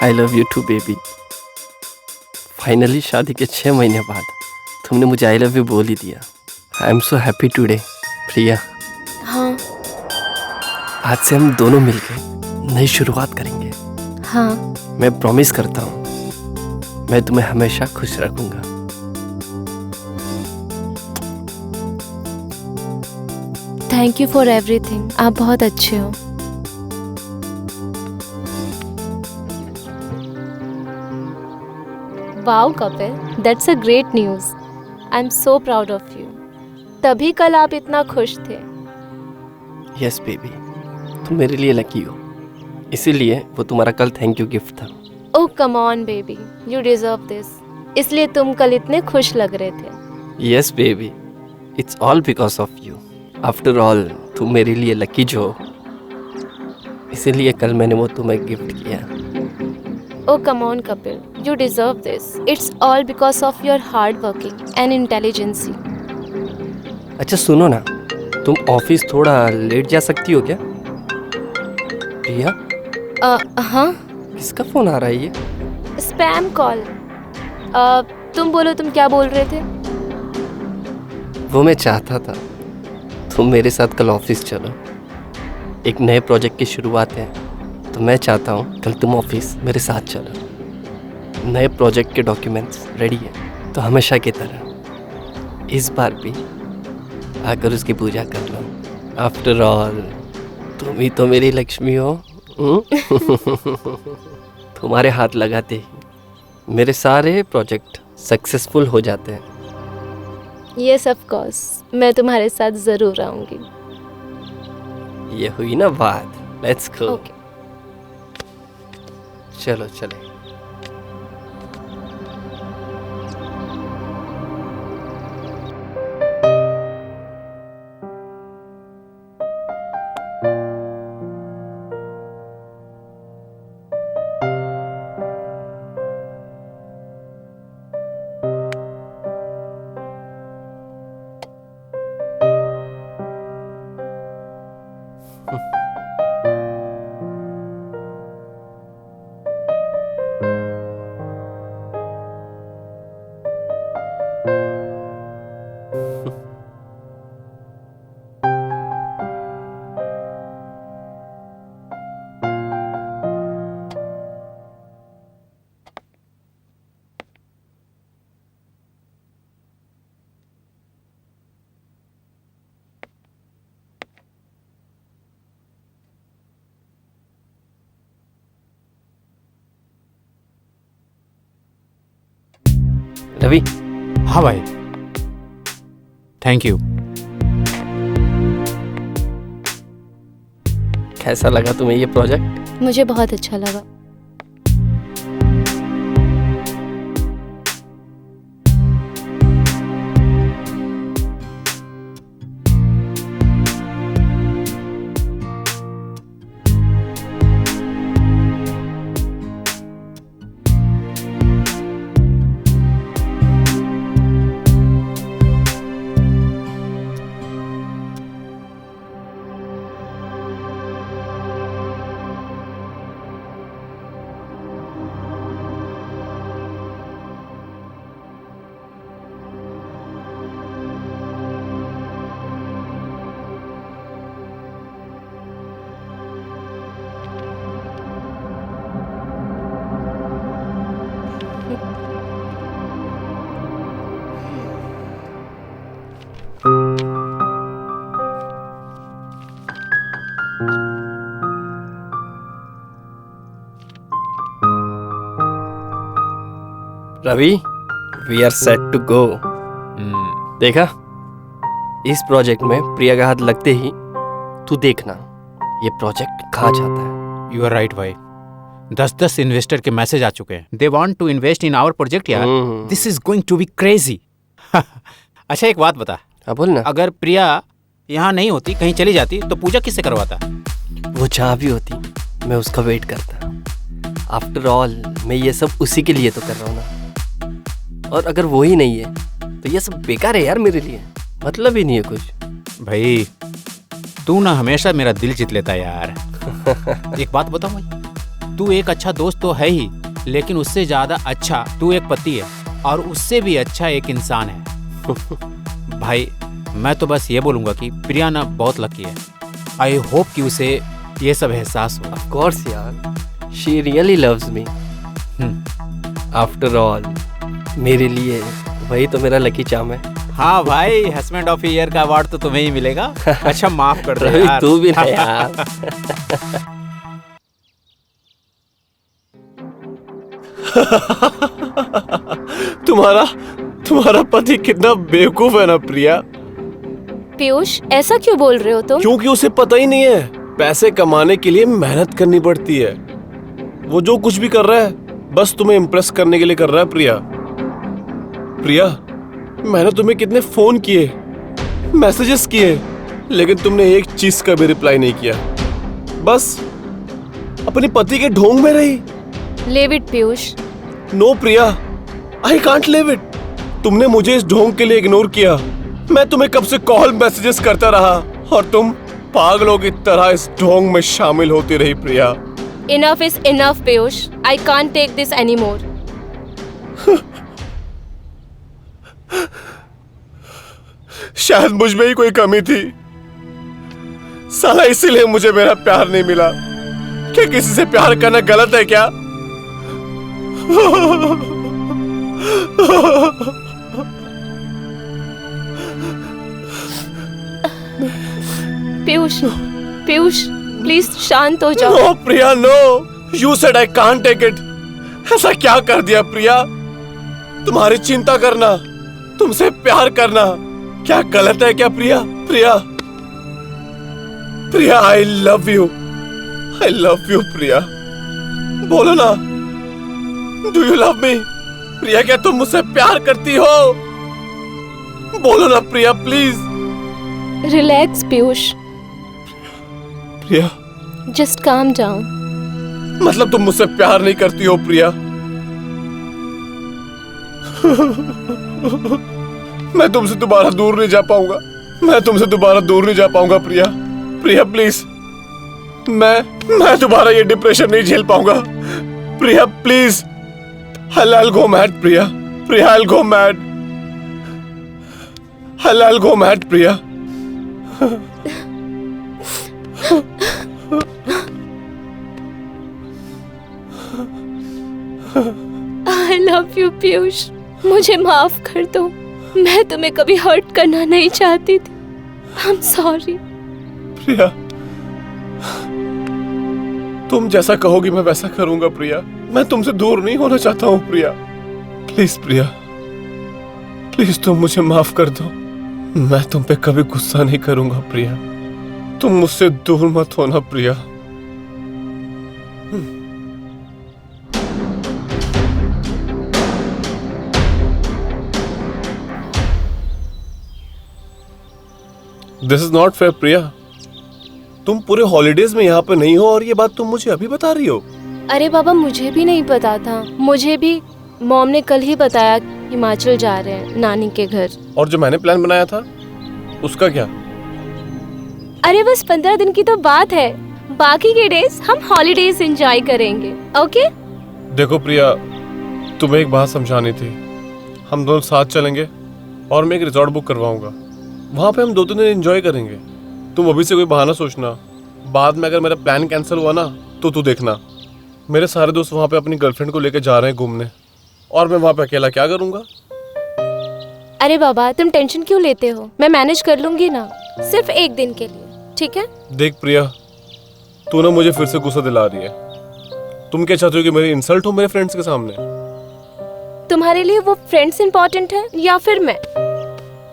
I love you too baby. Finally शादी के 6 महीने बाद तुमने मुझे I love you बोल ही दिया। I am so happy today Priya. हाँ आज से हम दोनों मिलकर नई शुरुआत करेंगे। हाँ। मैं प्रॉमिस करता हूँ मैं तुम्हें हमेशा खुश रखूंगा। Thank you for everything. आप बहुत अच्छे हो। Wow Kapil, that's a great news. I am so proud of you. तभी कल आप इतना खुश थे। यस बेबी, तुम मेरे लिए लकी हो, इसीलिए वो तुम्हारा कल थैंक यू गिफ्ट था। Oh come on baby, you deserve this. इसलिए तुम कल इतने खुश लग रहे थे। Yes baby, it's all because of you. After all तुम मेरे लिए लकी जो हो, इसीलिए कल मैंने वो तुम्हें गिफ्ट किया। Oh, come on, Kapil. You deserve this. It's all because of your hard working and intelligence. अच्छा सुनो ना, तुम ऑफिस थोड़ा लेट जा सकती हो क्या? प्रिया, हाँ, किसका फोन आ रहा है ये? Spam call. तुम बोलो, तुम क्या बोल रहे थे? वो मैं चाहता था तुम मेरे साथ कल ऑफिस चलो। एक नए प्रोजेक्ट की शुरुआत है, तो मैं चाहता हूँ कल तुम ऑफिस मेरे साथ चलो। नए प्रोजेक्ट के डॉक्यूमेंट्स रेडी है, तो हमेशा की तरह इस बार भी आकर उसकी पूजा कर लो। आफ्टर ऑल तुम ही तो मेरी लक्ष्मी हो। तुम्हारे हाथ लगाते ही मेरे सारे प्रोजेक्ट सक्सेसफुल हो जाते हैं। यस ऑफ कोर्स, मैं तुम्हारे साथ ज़रूर आऊँगी। ये हुई ना बात। Let's go. ओके। चलो चले। रवि, हाँ भाई, थैंक यू। कैसा लगा तुम्हें ये प्रोजेक्ट? मुझे बहुत अच्छा लगा। Ravi, we are set to go. देखा, इस प्रोजेक्ट में प्रिया का हाथ लगते ही तू देखना ये प्रोजेक्ट कहाँ जाता है। यू आर राइट भाई। 10-10 इन्वेस्टर के मैसेज आ चुके हैं। They want to invest in our project यार। This is going to be crazy. अच्छा एक बात बता, हाँ बोल ना। अगर प्रिया यहाँ नहीं होती, कहीं चली जाती, तो पूजा किससे करवाता? वो जहाँ भी होती मैं उसका वेट करता। आफ्टर ऑल मैं ये सब उसी के लिए तो कर रहा हूँ ना। और अगर वो ही नहीं है तो ये सब बेकार है यार मेरे लिए, मतलब ही नहीं है कुछ। भाई तू ना हमेशा मेरा दिल जीत लेता है यार। एक बात बताऊं भाई, तू एक अच्छा दोस्त तो है ही, लेकिन उससे ज्यादा अच्छा तू एक पति है, और उससे भी अच्छा एक इंसान है। भाई मैं तो बस ये बोलूँगा कि प्रिया ना बहुत लकी है। आई होप कि उसे ये सब एहसास हो। ऑफ कोर्स यार, she really loves me. After all मेरे लिए वही तो मेरा लकी चार्म है। हाँ भाई, हस्बैंड ऑफ ईयर का अवार्ड तो तुम्हें ही मिलेगा। अच्छा माफ कर दो रवि, यार। तू भी ना यार। तुम्हारा पति कितना बेवकूफ है ना प्रिया। पीयूष, ऐसा क्यों बोल रहे हो तुम? क्योंकि उसे पता ही नहीं है पैसे कमाने के लिए मेहनत करनी पड़ती है। वो जो कुछ भी कर रहा है बस तुम्हें इम्प्रेस करने के लिए कर रहा है। प्रिया, मैंने तुम्हें कितने फोन किए, मैसेजेस किए, लेकिन तुमने एक चीज का भी रिप्लाई नहीं किया। बस अपने पति के ढोंग में रही। Leave it Piyush. No Priya, I can't live it. तुमने मुझे इस ढोंग के लिए इग्नोर किया। मैं तुम्हें कब से कॉल मैसेजेस करता रहा और तुम पागलों की तरह इस ढोंग में शामिल होती रही। Priya, enough is enough Piyush. I can't take this anymore. शायद मुझ में ही कोई कमी थी। साला इसीलिए मुझे मेरा प्यार नहीं मिला। क्या किसी से प्यार करना गलत है क्या? पीयूष, पीयूष प्लीज शांत हो जाओ। No Priya, no. You said I can't take it. ऐसा क्या कर दिया प्रिया? तुम्हारी चिंता करना, तुमसे प्यार करना क्या गलत है क्या Priya? Priya, I love you. I love you Priya. बोलो ना, do you love me? Priya, क्या तुम मुझसे प्यार करती हो? बोलो ना Priya, please. Relax Piyush, Priya, just calm down. मतलब तुम मुझसे प्यार नहीं करती हो प्रिया? मैं तुमसे दोबारा दूर नहीं जा पाऊंगा। मैं तुमसे दोबारा दूर नहीं जा पाऊंगा प्रिया। प्रिया प्लीज, मैं दोबारा ये डिप्रेशन नहीं झेल पाऊंगा। Priya please, I'll go mad Priya. Priya, I'll go mad। I'll go mad Priya. I love you Piyush, मुझे माफ कर दो। मैं तुम्हें कभी हर्ट करना नहीं चाहती थी। आई एम सॉरी। प्रिया, तुम जैसा कहोगी मैं वैसा करूंगा प्रिया। मैं तुमसे दूर नहीं होना चाहता हूँ प्रिया। प्लीज प्रिया, प्लीज तुम मुझे माफ कर दो। मैं तुम पे कभी गुस्सा नहीं करूंगा प्रिया। तुम मुझसे दूर मत होना प्रिया। दिस इज नॉट फेयर प्रिया। तुम पूरे हॉलीडेज में यहाँ पे नहीं हो और ये बात तुम मुझे अभी बता रही हो। अरे बाबा, मुझे भी नहीं पता था। मुझे भी मॉम ने कल ही बताया हिमाचल जा रहे हैं नानी के घर। और जो मैंने प्लान बनाया था उसका क्या? अरे बस 15 दिन की तो बात है। बाकी के डेज हम हॉलीडेज एंजॉय करेंगे। ओके? देखो प्रिया, तुम्हें एक बात समझानी थी। हम दोनों साथ चलेंगे और मैं एक रिजॉर्ट बुक करवाऊंगा। वहाँ पे हम 2-3 दिन एंजॉय करेंगे। तुम अभी से कोई बहाना सोचना। बाद में अगर मेरा प्लान कैंसिल हुआ ना तो तू देखना। मेरे सारे दोस्त वहाँ पे अपनी गर्लफ्रेंड को लेकर जा रहे हैं घूमने और मैं वहाँ पे अकेला क्या करूँगा? अरे बाबा, तुम टेंशन क्यों लेते हो? मैं मैनेज कर लूंगी ना, सिर्फ एक दिन के लिए। ठीक है? देख प्रिया, तू ना मुझे फिर से गुस्सा दिला रही है। तुम क्या चाहते हो कि मेरी इंसल्ट हो मेरे फ्रेंड्स के सामने? तुम्हारे लिए वो फ्रेंड्स इंपॉर्टेंट है या फिर मैं?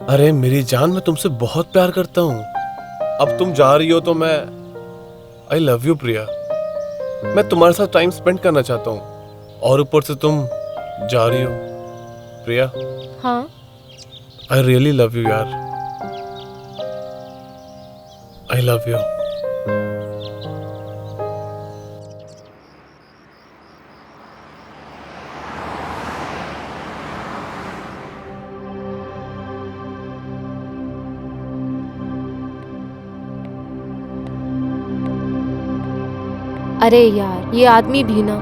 अरे मेरी जान, मैं तुमसे बहुत प्यार करता हूँ। अब तुम जा रही हो तो मैं आई लव यू प्रिया। मैं तुम्हारे साथ टाइम स्पेंड करना चाहता हूँ और ऊपर से तुम जा रही हो प्रिया। हाँ, आई रियली लव यू यार। आई लव यू। अरे यार, ये आदमी भी ना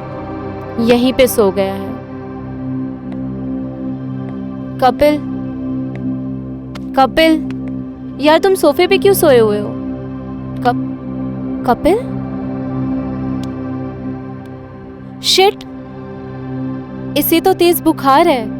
यहीं पे सो गया है। कपिल, कपिल, यार तुम सोफे पे क्यों सोए हुए हो? कपिल? शिट, इसे तो तेज बुखार है।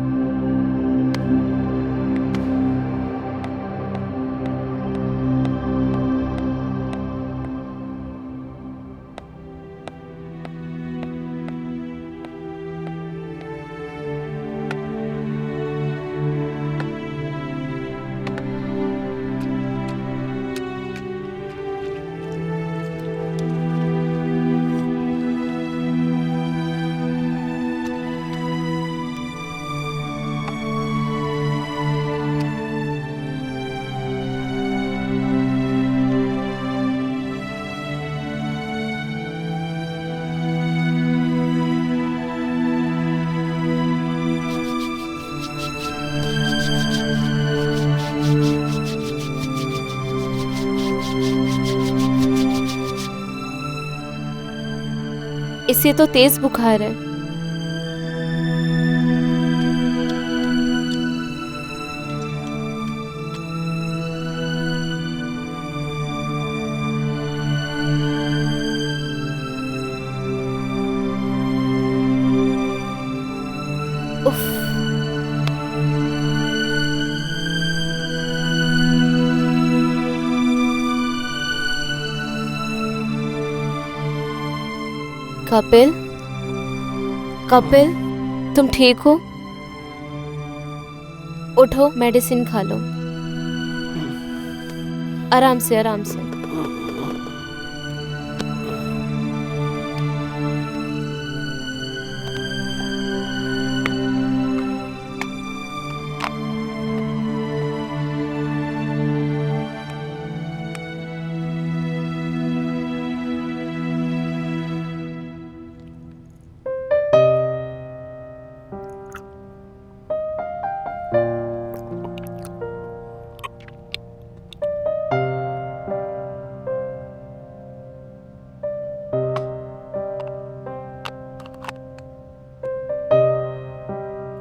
इसे तो तेज बुखार है। उफ। कपिल, कपिल, तुम ठीक हो? उठो, मेडिसिन खा लो। आराम से, आराम से।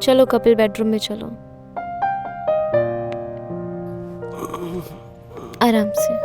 चलो कपिल, बेडरूम में चलो। आराम से।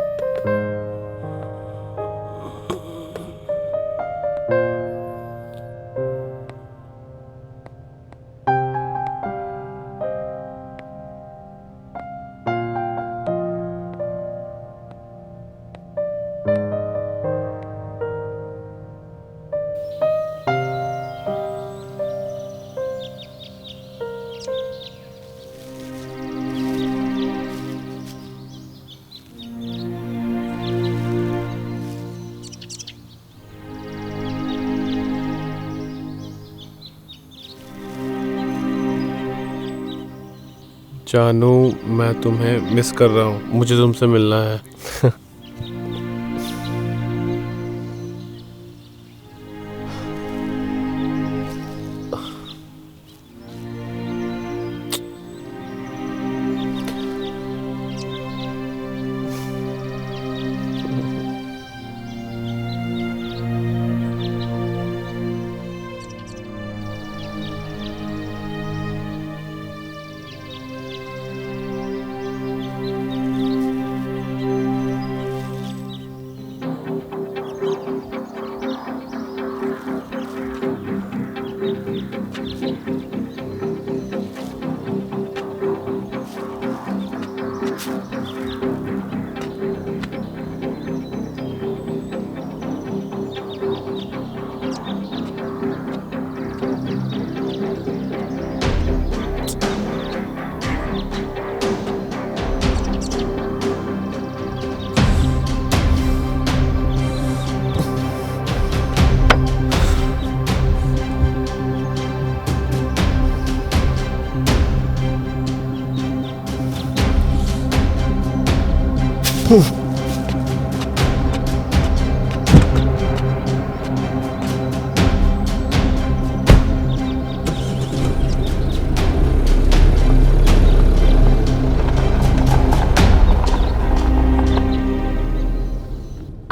जानू, मैं तुम्हें मिस कर रहा हूँ, मुझे तुमसे मिलना है।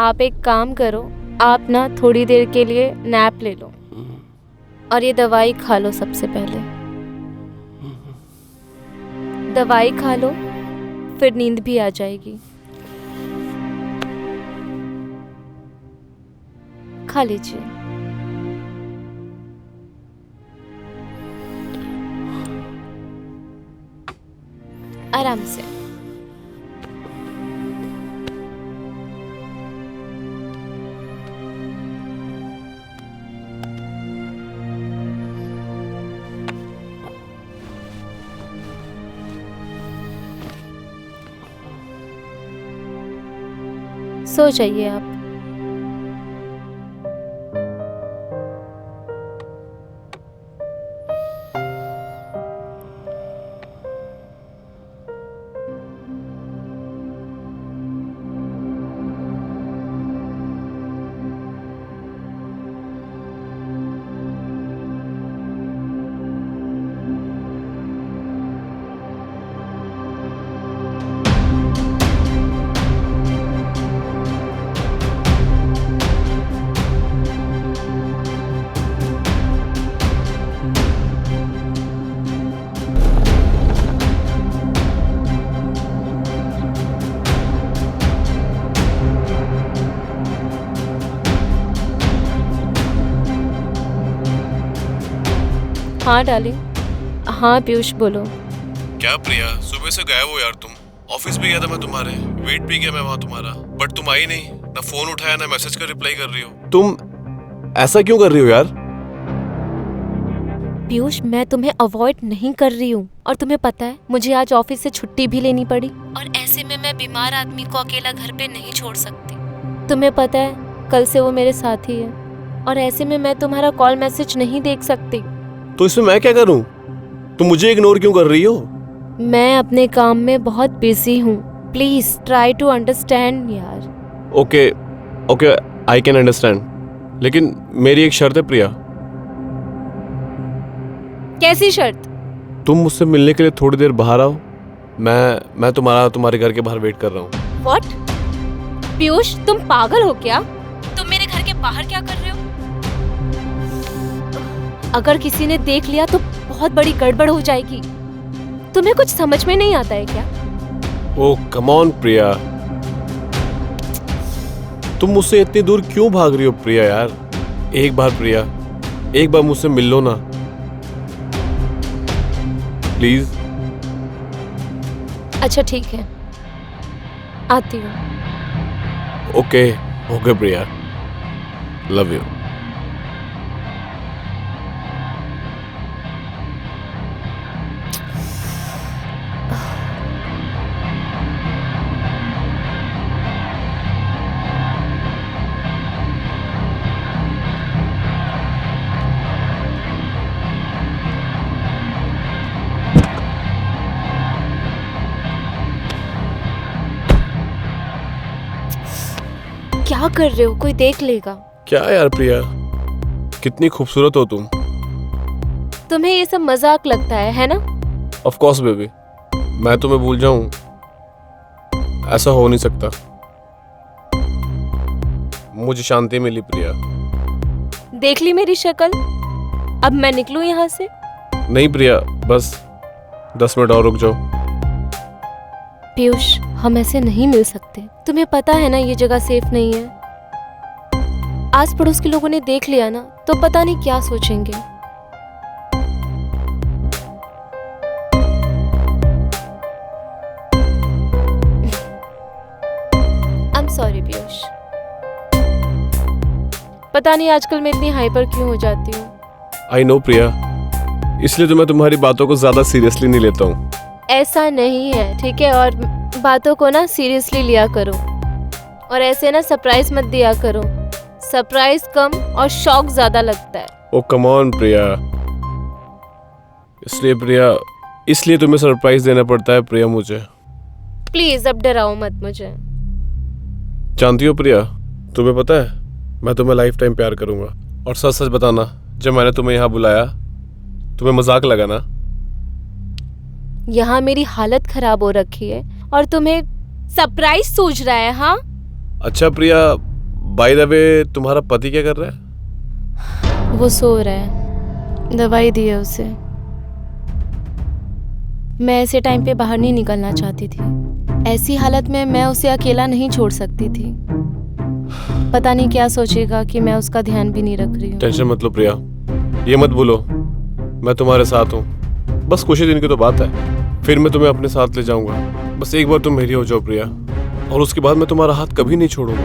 आप एक काम करो, आप ना थोड़ी देर के लिए नैप ले लो और ये दवाई खा लो। सबसे पहले दवाई खा लो, फिर नींद भी आ जाएगी। खा लीजिए। आराम से। सो जाइए आप। हाँ डार्लिंग। हाँ पीयूष बोलो। क्या प्रिया, सुबह से गायब हो यार तुम। ऑफिस भी गया था मैं तुम्हारे, वेट भी किया मैं वहाँ तुम्हारा, बट तुम आई नहीं। ना फोन उठाया ना मैसेज का रिप्लाई कर रही हो। तुम ऐसा क्यों कर रही हो यार? पीयूष मैं तुम्हें अवॉइड नहीं कर रही हूँ, और तुम्हें पता है मुझे आज ऑफिस से छुट्टी भी लेनी पड़ी, और ऐसे में मैं बीमार आदमी को अकेला घर पे नहीं छोड़ सकती। तुम्हें पता है कल से वो मेरे साथ ही है, और ऐसे में मैं तुम्हारा कॉल मैसेज नहीं देख सकती। तो इसमें मैं क्या करूं? तुम मुझे इग्नोर क्यों कर रही हो? मैं अपने काम में बहुत बिजी हूँ, प्लीज ट्राई टू अंडरस्टैंड यार। Okay okay, I can understand, लेकिन मेरी एक शर्त है प्रिया। कैसी शर्त? तुम मुझसे मिलने के लिए थोड़ी देर बाहर आओ। मैं तुम्हारे घर के बाहर वेट कर रहा हूँ। व्हाट? पीयूष तुम पागल हो क्या? तुम मेरे घर के बाहर क्या कर रहे हो? अगर किसी ने देख लिया तो बहुत बड़ी गड़बड़ हो जाएगी। तुम्हें कुछ समझ में नहीं आता है क्या? ओह कम ऑन प्रिया, तुम मुझसे इतनी दूर क्यों भाग रही हो प्रिया यार? एक बार प्रिया, एक बार मुझसे मिल लो ना प्लीज। अच्छा ठीक है, आती हूँ। Okay okay Priya, love you. क्या कर रहे हो? कोई देख लेगा। क्या यार प्रिया, कितनी खूबसूरत हो तुम। तुम्हें ये सब मजाक लगता है ना? ऑफ कोर्स बेबी, मैं तुम्हें भूल जाऊं ऐसा हो नहीं सकता। मुझे शांति मिली प्रिया। देख ली मेरी शक्ल? अब मैं निकलूं यहाँ से? नहीं प्रिया, बस 10 मिनट और रुक जाओ। पीयूष हम ऐसे नहीं मिल सकते। तुम्हें पता है ना ये जगह सेफ नहीं है। आस पड़ोस के लोगों ने देख लिया ना तो पता नहीं क्या सोचेंगे। आई एम सॉरी पीयूष, पता नहीं आजकल मैं इतनी हाइपर क्यों हो जाती हूँ। आई नो प्रिया, इसलिए तो मैं तुम्हारी बातों को ज्यादा सीरियसली नहीं लेता हूँ। ऐसा नहीं है ठीक है, और बातों को ना सीरियसली लिया करो, और ऐसे ना सरप्राइज मत दिया करो। सरप्राइज कम और शॉक ज्यादा लगता है। ओ कम ऑन प्रिया, इसलिए तुम्हें सरप्राइज देना पड़ता है प्रिया मुझे। प्लीज अब डराओ मत मुझे। जानती हो प्रिया, तुम्हें पता है मैं तुम्हें लाइफ टाइम प्यार करूंगा। और सच सच बताना, जब मैंने तुम्हें यहाँ बुलाया तुम्हें मजाक लगा ना? यहाँ मेरी हालत खराब हो रखी है और तुम्हें सरप्राइज सूझ रहा है? हाँ अच्छा प्रिया, बाय द वे तुम्हारा पति क्या कर रहा है? वो सो रहा है, दवाई दी है उसे। मैं ऐसे टाइम पे बाहर नहीं निकलना चाहती थी। ऐसी हालत में मैं उसे अकेला नहीं छोड़ सकती थी। पता नहीं क्या सोचेगा कि मैं उसका ध्यान भी नहीं रख रही हूँ। टेंशन मत लो प्रिया, ये मत भूलो मैं तुम्हारे साथ हूँ। बस कुछ ही दिन की तो बात है, फिर मैं तुम्हें अपने साथ ले जाऊंगा। बस एक बार तुम मेरी हो जाओ प्रिया, और उसके बाद मैं तुम्हारा हाथ कभी नहीं छोड़ूंगा,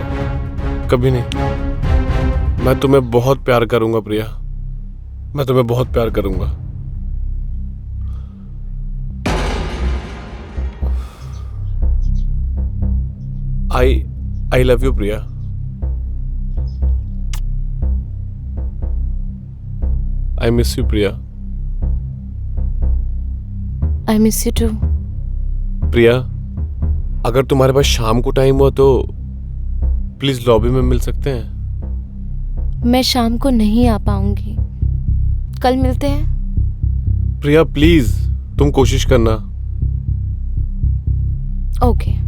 कभी नहीं। मैं तुम्हें बहुत प्यार करूंगा प्रिया, मैं तुम्हें बहुत प्यार करूंगा। I love you Priya. I miss you Priya. I miss you too। प्रिया, अगर तुम्हारे पास शाम को टाइम हुआ तो प्लीज लॉबी में मिल सकते हैं। मैं शाम को नहीं आ पाऊंगी, कल मिलते हैं। प्रिया प्लीज, तुम कोशिश करना। ओके।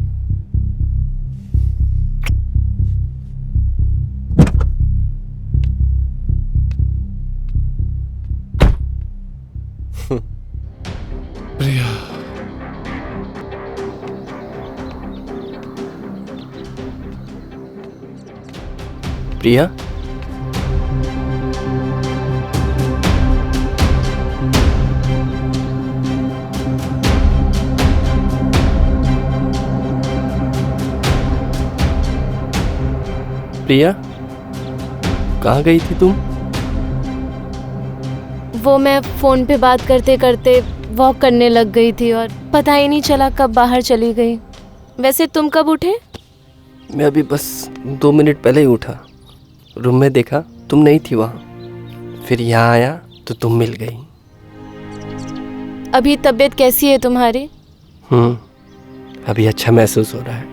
प्रिया, प्रिया, प्रिया, कहाँ गई थी तुम? वो मैं फोन पे बात करते करते वॉक करने लग गई थी और पता ही नहीं चला कब बाहर चली गई। वैसे तुम कब उठे? मैं अभी बस 2 मिनट पहले ही उठा। रूम में देखा तुम नहीं थी वहाँ, फिर यहाँ आया तो तुम मिल गई। अभी तबीयत कैसी है तुम्हारी? अभी अच्छा महसूस हो रहा है।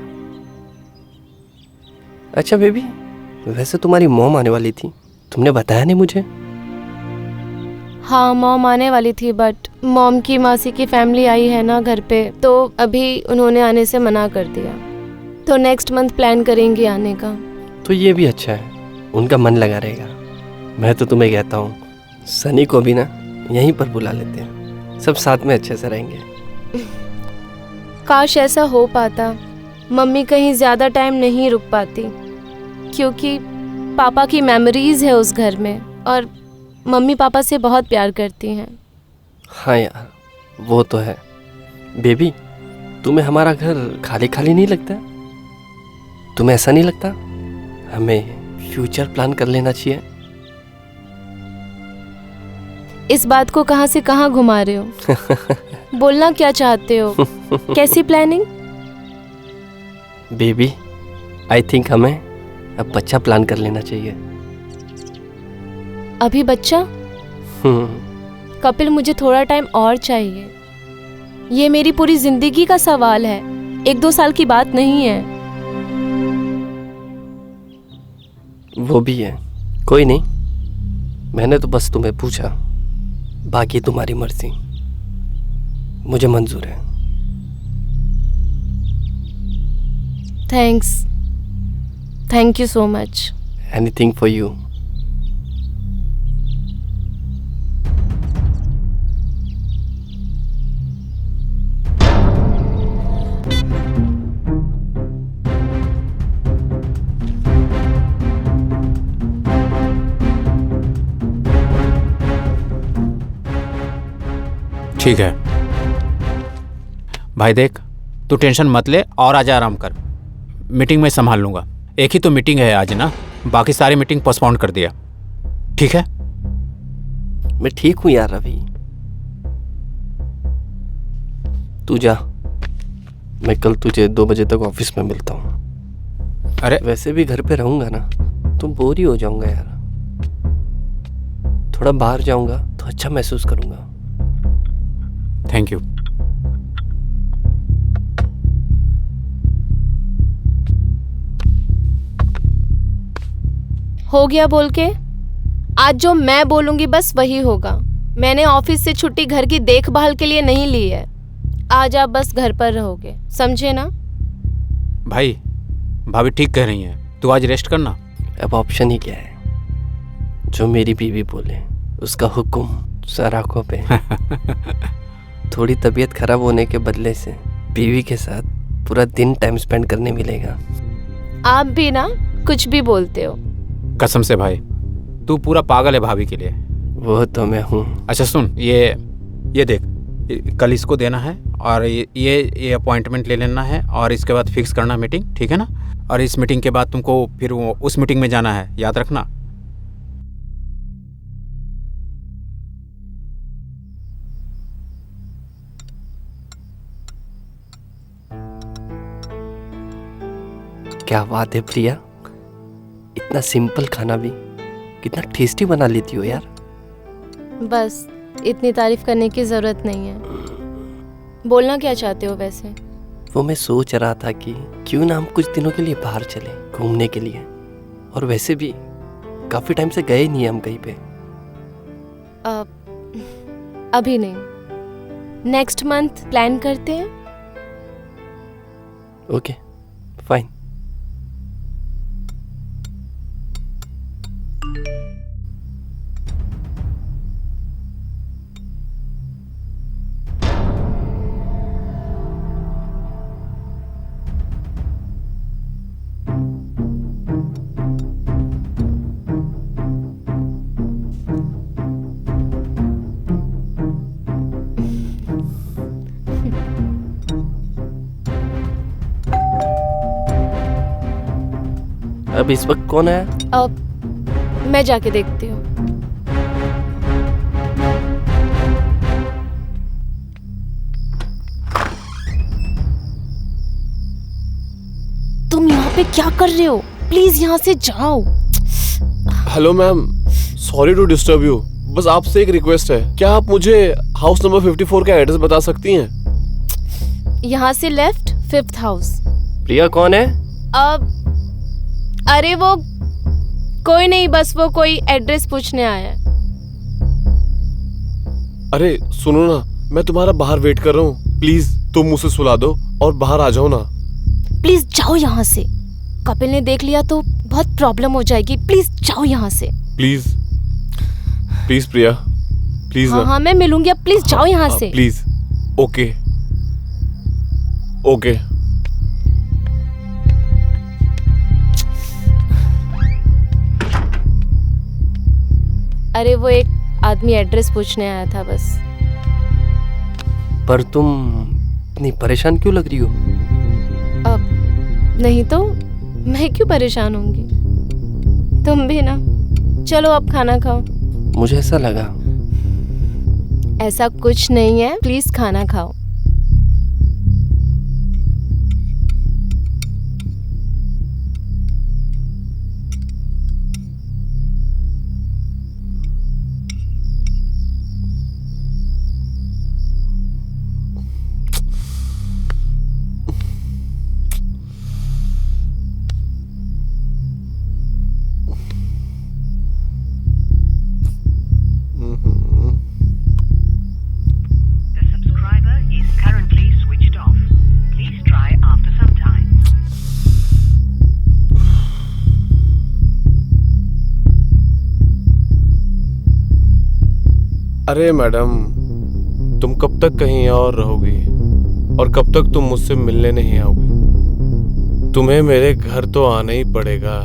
अच्छा बेबी, वैसे तुम्हारी मॉम आने वाली थी, तुमने बताया नहीं मुझे? हाँ, मॉम आने वाली थी, बट मॉम की मासी की फैमिली आई है ना घर पे, तो अभी उन्होंने आने से मना कर दिया। तो नेक्स्ट मंथ प्लान करेंगे आने का। तो ये भी अच्छा है, उनका मन लगा रहेगा। मैं तो तुम्हें कहता हूँ सनी को भी ना यहीं पर बुला लेते हैं, सब साथ में अच्छे से रहेंगे। काश ऐसा हो पाता। मम्मी कहीं ज़्यादा टाइम नहीं रुक पाती क्योंकि पापा की मेमोरीज है उस घर में, और मम्मी पापा से बहुत प्यार करती हैं। हाँ यार, वो तो है। बेबी, तुम्हें हमारा घर खाली खाली नहीं लगता? तुम्हें ऐसा नहीं लगता हमें फ्यूचर प्लान कर लेना चाहिए? इस बात को कहाँ से कहाँ घुमा रहे हो? बोलना क्या चाहते हो? कैसी प्लानिंग? बेबी, आई थिंक हमें अब बच्चा प्लान कर लेना चाहिए। अभी बच्चा? कपिल, मुझे थोड़ा टाइम और चाहिए। ये मेरी पूरी जिंदगी का सवाल है, 1-2 साल की बात नहीं है। वो भी है, कोई नहीं, मैंने तो बस तुम्हें पूछा, बाकी तुम्हारी मर्जी, मुझे मंजूर है। Thanks, thank you so much. Anything for you. ठीक है भाई, देख तू टेंशन मत ले और आजा आराम कर। मीटिंग में संभाल लूंगा। एक ही तो मीटिंग है आज ना, बाकी सारी मीटिंग पोस्टपोन कर दिया। ठीक है? मैं ठीक हूँ यार रवि, तू जा, मैं कल तुझे 2 बजे तक ऑफिस में मिलता हूँ। अरे वैसे भी घर पे रहूंगा ना तो बोर ही हो जाऊंगा यार, थोड़ा बाहर जाऊंगा तो अच्छा महसूस करूंगा। Thank you. हो गया बोल के? आज जो मैं बोलूंगी बस वही होगा। मैंने ऑफिस से छुट्टी घर की देखभाल के लिए नहीं ली है। आज आप बस घर पर रहोगे, समझे ना? भाई, भाभी ठीक कह रही हैं, तू आज रेस्ट करना। अब ऑप्शन ही क्या है, जो मेरी बीवी बोले उसका हुक्म सर आंखों पे। थोड़ी तबीयत खराब होने के बदले से बीवी के साथ पूरा दिन टाइम स्पेंड करने मिलेगा। आप भी ना कुछ भी बोलते हो। कसम से भाई, तू पूरा पागल है भाभी के लिए। वो तो मैं हूँ। अच्छा सुन, ये देख, कल इसको देना है और ये अपॉइंटमेंट ले लेना है और इसके बाद फिक्स करना मीटिंग, ठीक है ना? और इस मीटिंग के बाद तुमको फिर उस मीटिंग में जाना है, याद रखना। क्या बात है प्रिया, इतना सिंपल खाना भी कितना टेस्टी बना लेती हो यार। बस इतनी तारीफ करने की जरूरत नहीं है। बोलना क्या चाहते हो वैसे? वो मैं सोच रहा था कि क्यों ना हम कुछ दिनों के लिए बाहर चले घूमने के लिए, और वैसे भी काफी टाइम से गए नहीं हम कहीं पे। अभी नहीं, नेक्स्ट मंथ प्लान करते हैं। Okay fine. अब इस वक्त कौन है? अब मैं जाके देखती हूँ। तुम यहाँ पे क्या कर रहे हो? प्लीज यहाँ से जाओ। Hello ma'am, sorry to disturb you, बस आपसे एक रिक्वेस्ट है, क्या आप मुझे हाउस नंबर 54 का एड्रेस बता सकती हैं? यहाँ से लेफ्ट, 5th हाउस। प्रिया कौन है? अब अरे वो कोई नहीं, बस वो कोई एड्रेस पूछने आया है। अरे सुनो ना, मैं तुम्हारा बाहर वेट कर रहा हूँ, प्लीज तुम मुझसे सुला दो और बाहर आ जाओ ना। प्लीज जाओ यहाँ से, कपिल ने देख लिया तो बहुत प्रॉब्लम हो जाएगी। प्लीज जाओ यहाँ से। प्लीज प्लीज प्रिया, प्लीज हाँ ना। हाँ मैं मिलूंगी, अब प्लीज जाओ यहाँ से। प्लीज। Okay okay. अरे वो एक आदमी एड्रेस पूछने आया था बस। पर तुम इतनी परेशान क्यों लग रही हो? अब नहीं तो मैं क्यों परेशान होंगी? तुम भी ना। चलो अब खाना खाओ। मुझे ऐसा लगा। ऐसा कुछ नहीं है, प्लीज खाना खाओ। The subscriber is currently switched off. Please try after some time. अरे मैडम, तुम कब तक कहीं और रहोगी और कब तक तुम मुझसे मिलने नहीं आओगी? तुम्हें मेरे घर तो आना ही पड़ेगा।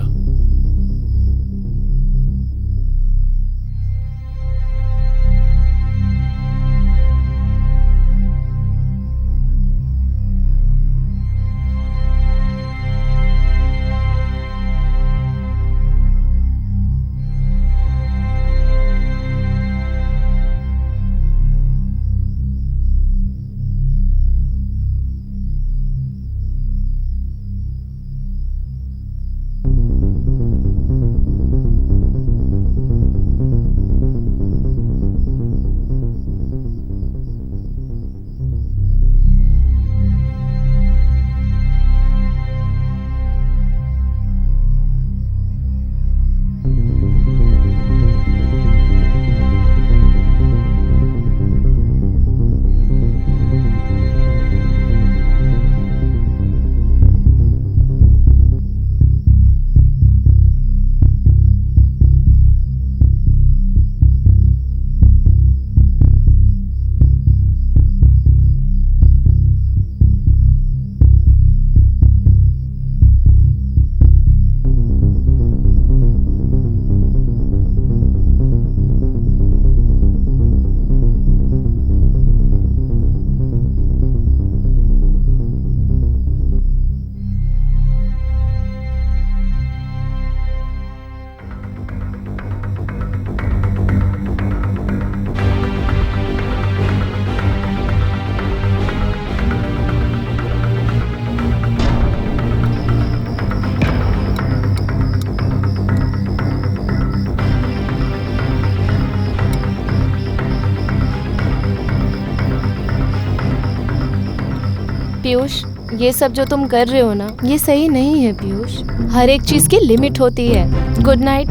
पीयूष, ये सब जो तुम कर रहे हो ना, ये सही नहीं है पीयूष। हर एक चीज की लिमिट होती है। गुड नाइट,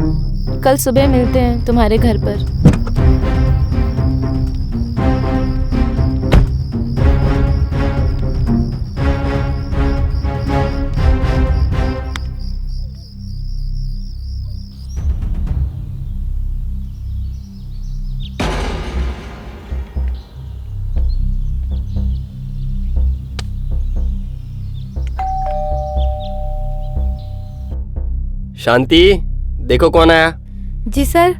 कल सुबह मिलते हैं तुम्हारे घर पर। शांति, देखो कौन आया। जी सर।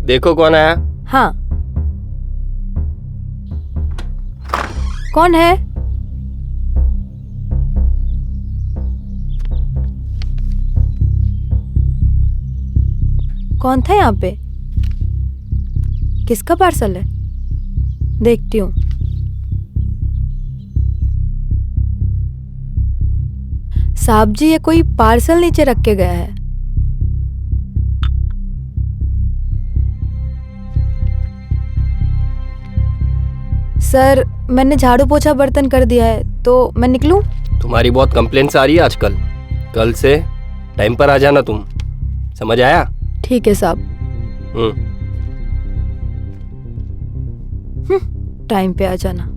देखो कौन आया। हाँ, कौन है? कौन था यहाँ पे? किसका पार्सल है? देखती हूँ। साहब जी, ये कोई पार्सल नीचे रख के गया है। सर, मैंने झाड़ू पोछा बर्तन कर दिया है, तो मैं निकलूं? तुम्हारी बहुत कंप्लेंट्स आ रही है आजकल। कल से टाइम पर आ जाना तुम, समझ आया? ठीक है साहब। टाइम पे आ जाना।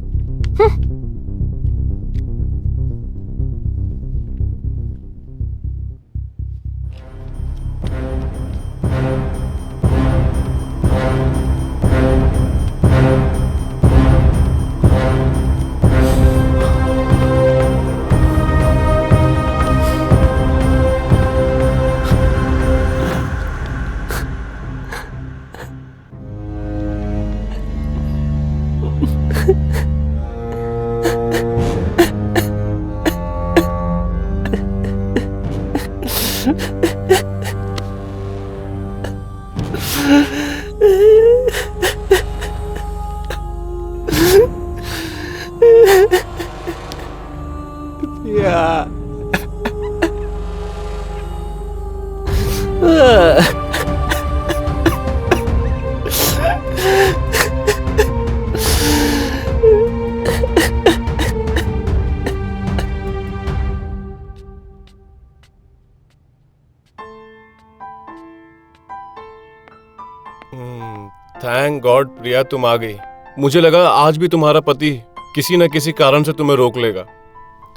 थैंक गॉड प्रिया, तुम आ गई। मुझे लगा आज भी तुम्हारा पति किसी न किसी कारण से तुम्हें रोक लेगा।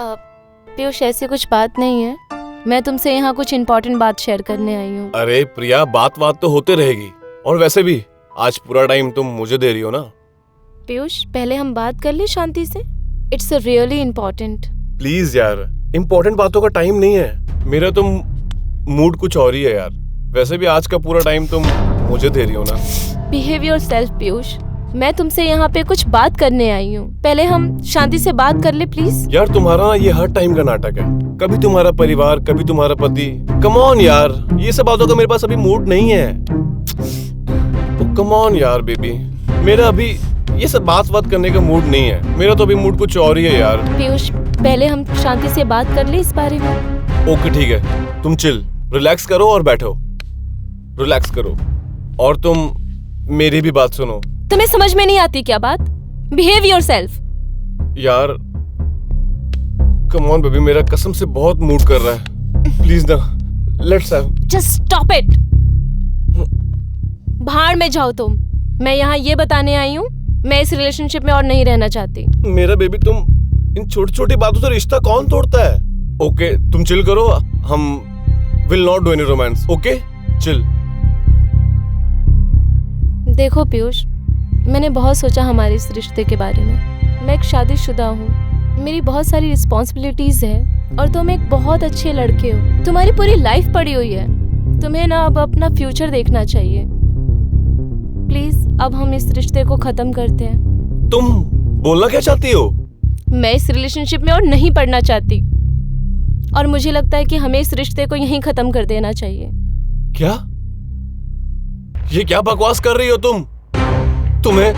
पीयूष, ऐसी कुछ बात नहीं है। मैं तुमसे यहाँ कुछ इम्पोर्टेंट बात शेयर करने आई हूँ। अरे प्रिया, बात तो होते रहेगी, और वैसे भी आज पूरा टाइम तुम मुझे दे रही हो ना। पीयूष, पहले हम बात कर ले शांति से। It's really important. प्लीज यार, इम्पोर्टेंट बातों का टाइम नहीं है। मेरा तो मूड कुछ और ही है यार। वैसे भी आज का पूरा टाइम तुम मुझे दे रही हो ना। Behave yourself Piyush. मैं तुमसे यहाँ पे कुछ बात करने आई हूँ। पहले हम शांति से बात कर ले प्लीज। यार तुम्हारा ये हर टाइम का नाटक है। कभी तुम्हारा परिवार, कभी तुम्हारा पति। कम ऑन यार, ये सब बातों का मेरे पास अभी मूड नहीं है। कम ऑन यार बेबी, मेरा अभी ये सब बात करने का मूड नहीं है। मेरा तो अभी मूड कुछ और ही है यार। पीयूष, पहले हम शांति से बात कर ले इस बारे में। ओके ठीक है, तुम चिल, रिलैक्स करो और बैठो। रिलैक्स करो और तुम मेरी भी बात सुनो। तुम्हें समझ में नहीं आती क्या बात? Behave yourself. यार कम ऑन बेबी, मेरा कसम से बहुत मूड कर रहा है। प्लीज ना, let's have. Just stop it. भाड़ में जाओ तुम। मैं यहाँ ये बताने आई हूँ, मैं इस रिलेशनशिप में और नहीं रहना चाहती। मेरा बेबी, तुम इन छोटी छोटी बातों से रिश्ता कौन तोड़ता है? ओके तुम चिल करो, हम will not do any romance. Okay chill. देखो पीयूष, मैंने बहुत सोचा हमारे इस रिश्ते के बारे में। मैं एक शादीशुदा हूँ, मेरी बहुत सारी रिस्पॉन्सिबिलिटीज है, और तुम एक बहुत अच्छे लड़के हो। तुम्हारी पूरी लाइफ पड़ी हुई है। तुम्हें ना अब अपना फ्यूचर देखना चाहिए। प्लीज अब हम इस रिश्ते को खत्म करते हैं। तुम बोलना क्या चाहती हो? मैं इस रिलेशनशिप में और नहीं पढ़ना चाहती, और मुझे लगता है कि हमें इस रिश्ते को यहीं खत्म कर देना चाहिए। क्या? ये क्या बकवास कर रही हो तुम? तुम्हें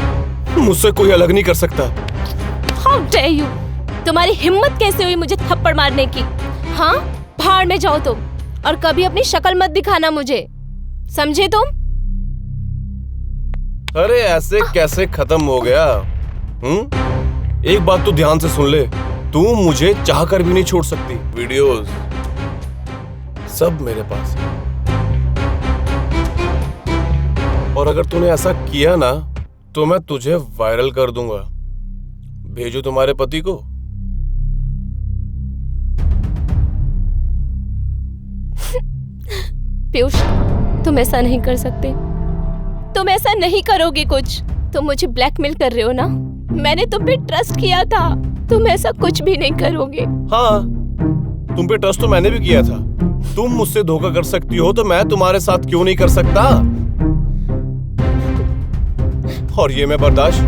मुझसे कोई अलग नहीं कर सकता। How dare you? तुम्हारी हिम्मत कैसे हुई मुझे थप्पड़ मारने की? हाँ, भाड़ में जाओ तुम, और कभी अपनी शक्ल मत दिखाना मुझे, समझे तुम? अरे ऐसे कैसे खत्म हो गया? एक बात तो ध्यान से सुन ले, तू मुझे चाह कर भी नहीं छोड़ सकती। वीडियोस सब मेरे पास है, और अगर तूने ऐसा किया ना तो मैं तुझे वायरल कर दूंगा। भेजो तुम्हारे पति को। पीयूष, तुम ऐसा नहीं कर सकते। तुम ऐसा नहीं करोगे कुछ। तुम मुझे ब्लैकमेल कर रहे हो ना? मैंने तुम पे ट्रस्ट किया था। तुम ऐसा कुछ भी नहीं करोगे। हाँ, तुम पे ट्रस्ट तो मैंने भी किया था। तुम मुझसे धोखा कर सकती हो तो मैं तुम्हारे साथ क्यों नहीं कर सकता? और ये मैं बर्दाश्त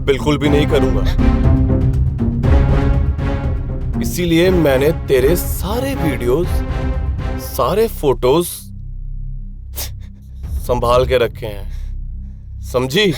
बिल्कुल भी नहीं करूंगा। इसीलिए मैंने तेरे सारे वीडियोस, सारे फोटोज संभाल के रखे हैं, समझी?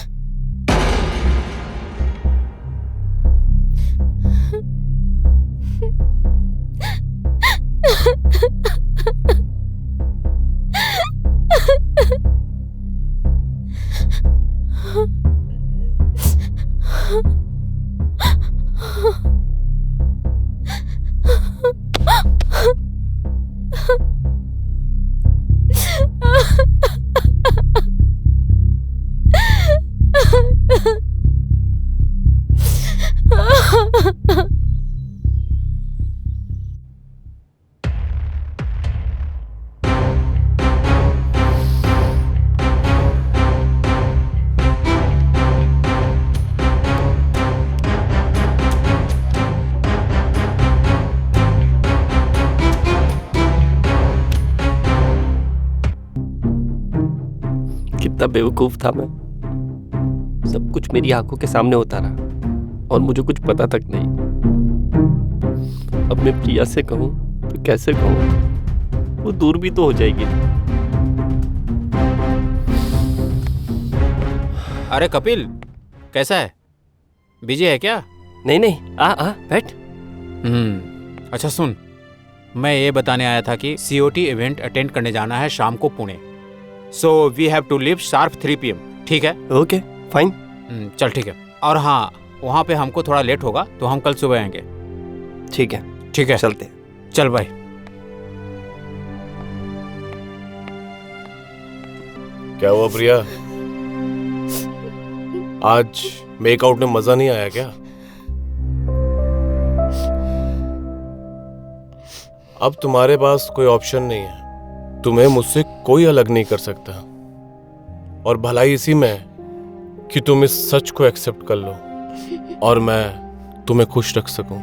कितना बेवकूफ था मैं। सब कुछ मेरी आंखों के सामने होता रहा और मुझे कुछ पता तक नहीं। अब मैं प्रिया से कहूँ तो कैसे कहूँ? वो दूर भी तो हो जाएगी। अरे कपिल, कैसा है? बिजी है क्या? नहीं नहीं, आ बैठ। अच्छा सुन, मैं ये बताने आया था कि COT इवेंट अटेंड करने जाना है शाम को Pune. So we have to leave sharp 3 PM, ठीक है? Okay fine. चल ठीक है। और हाँ, वहाँ पे हमको थोड़ा लेट होगा तो हम कल सुबह आएंगे। ठीक है ठीक है, चलते। चल भाई। क्या हुआ प्रिया, आज मेकआउट में मजा नहीं आया क्या? अब तुम्हारे पास कोई ऑप्शन नहीं है। तुम्हें मुझसे कोई अलग नहीं कर सकता, और भलाई इसी में कि तुम इस सच को एक्सेप्ट कर लो और मैं तुम्हें खुश रख सकूं।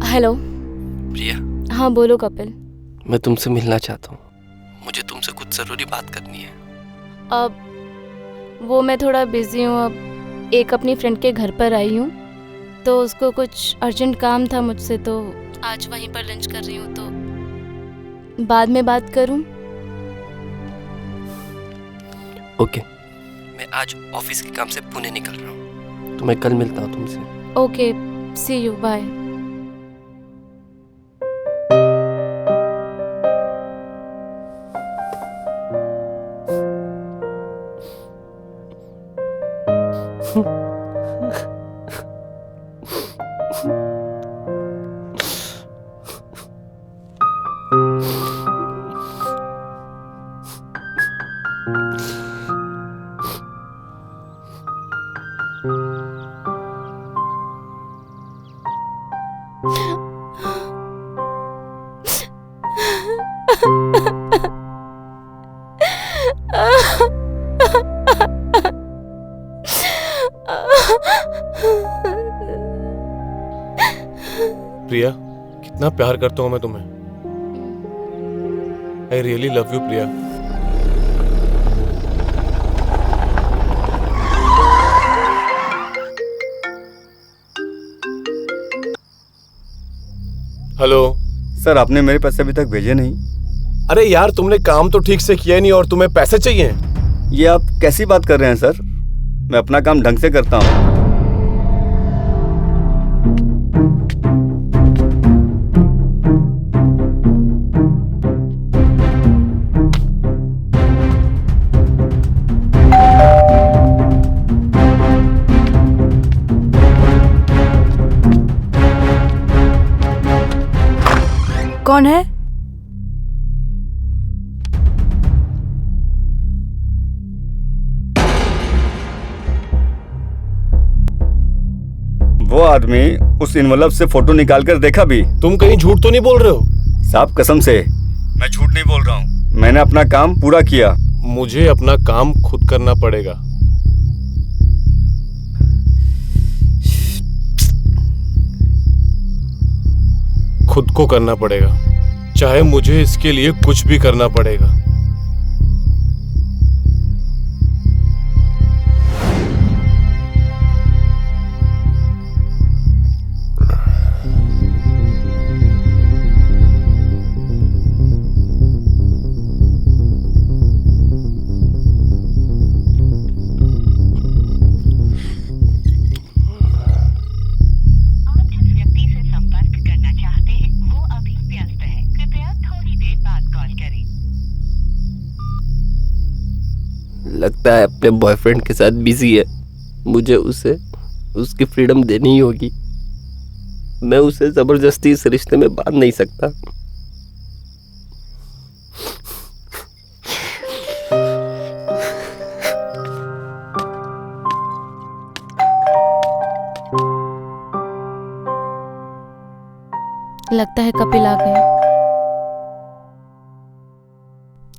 हेलो। प्रिया, हाँ बोलो कपिल। मैं तुमसे मिलना चाहता हूँ। मुझे तुमसे कुछ जरूरी बात करनी है। अब वो मैं थोड़ा बिजी हूँ। अब एक अपनी फ्रेंड के घर पर आई हूँ, तो उसको कुछ अर्जेंट काम था मुझसे, तो आज वहीं पर लंच कर रही हूँ, तो बाद में बात करूँ? ओके, मैं आज ऑफिस के काम से पुणे निकल रहा हूँ, तो मैं कल मिलता हूँ तुमसे। Okay, see you, bye. Priya, कितना प्यार करता हूं मैं तुम्हें। I really love you Priya. Hello sir, आपने मेरे पैसे अभी तक भेजे नहीं। अरे यार, तुमने काम तो ठीक से किया नहीं और तुम्हें पैसे चाहिए? ये आप कैसी बात कर रहे हैं सर? मैं अपना काम ढंग से करता हूँ। कौन है? वो आदमी उस इन्वेलप से फोटो निकाल कर देखा भी। तुम कहीं झूठ तो नहीं बोल रहे हो? साहब कसम से मैं झूठ नहीं बोल रहा हूँ। मैंने अपना काम पूरा किया। मुझे अपना काम खुद करना पड़ेगा। खुद को करना पड़ेगा, चाहे मुझे इसके लिए कुछ भी करना पड़ेगा। आप जिस व्यक्ति से संपर्क करना चाहते हैं वो अभी व्यस्त है। कृपया थोड़ी देर बाद कॉल करें। लगता है अपने बॉयफ्रेंड के साथ बिजी है। मुझे उसे उसकी फ्रीडम देनी ही होगी। मैं उसे जबरदस्ती इस रिश्ते में बांध नहीं सकता। लगता है कपिल आ गए।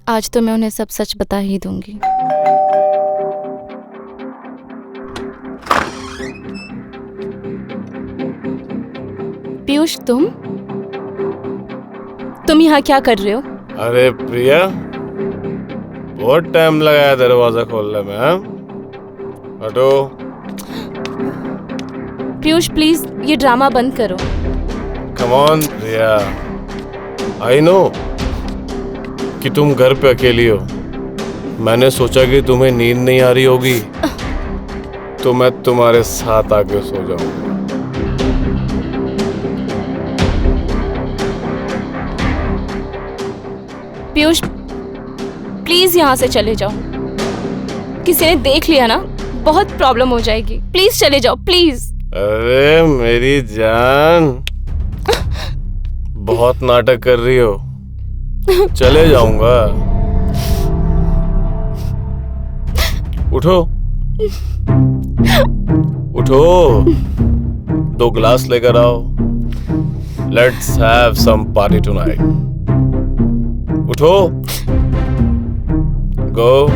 आज तो मैं उन्हें सब सच बता ही दूंगी। पीयूष, तुम यहाँ क्या कर रहे हो? अरे प्रिया, बहुत टाइम लगाया दरवाजा खोलने में। हाँ, हटो। पीयूष प्लीज ये ड्रामा बंद करो। कम ऑन प्रिया, आई नो कि तुम घर पे अकेली हो। मैंने सोचा कि तुम्हें नींद नहीं आ रही होगी तो मैं तुम्हारे साथ आके सो जाऊंगा। पीयूष प्लीज यहाँ से चले जाओ। किसी ने देख लिया ना बहुत प्रॉब्लम हो जाएगी। प्लीज चले जाओ प्लीज। अरे मेरी जान, बहुत नाटक कर रही हो। चले जाऊंगा। उठो उठो, 2 ग्लास लेकर आओ। Let's have some party tonight. उठो, गो।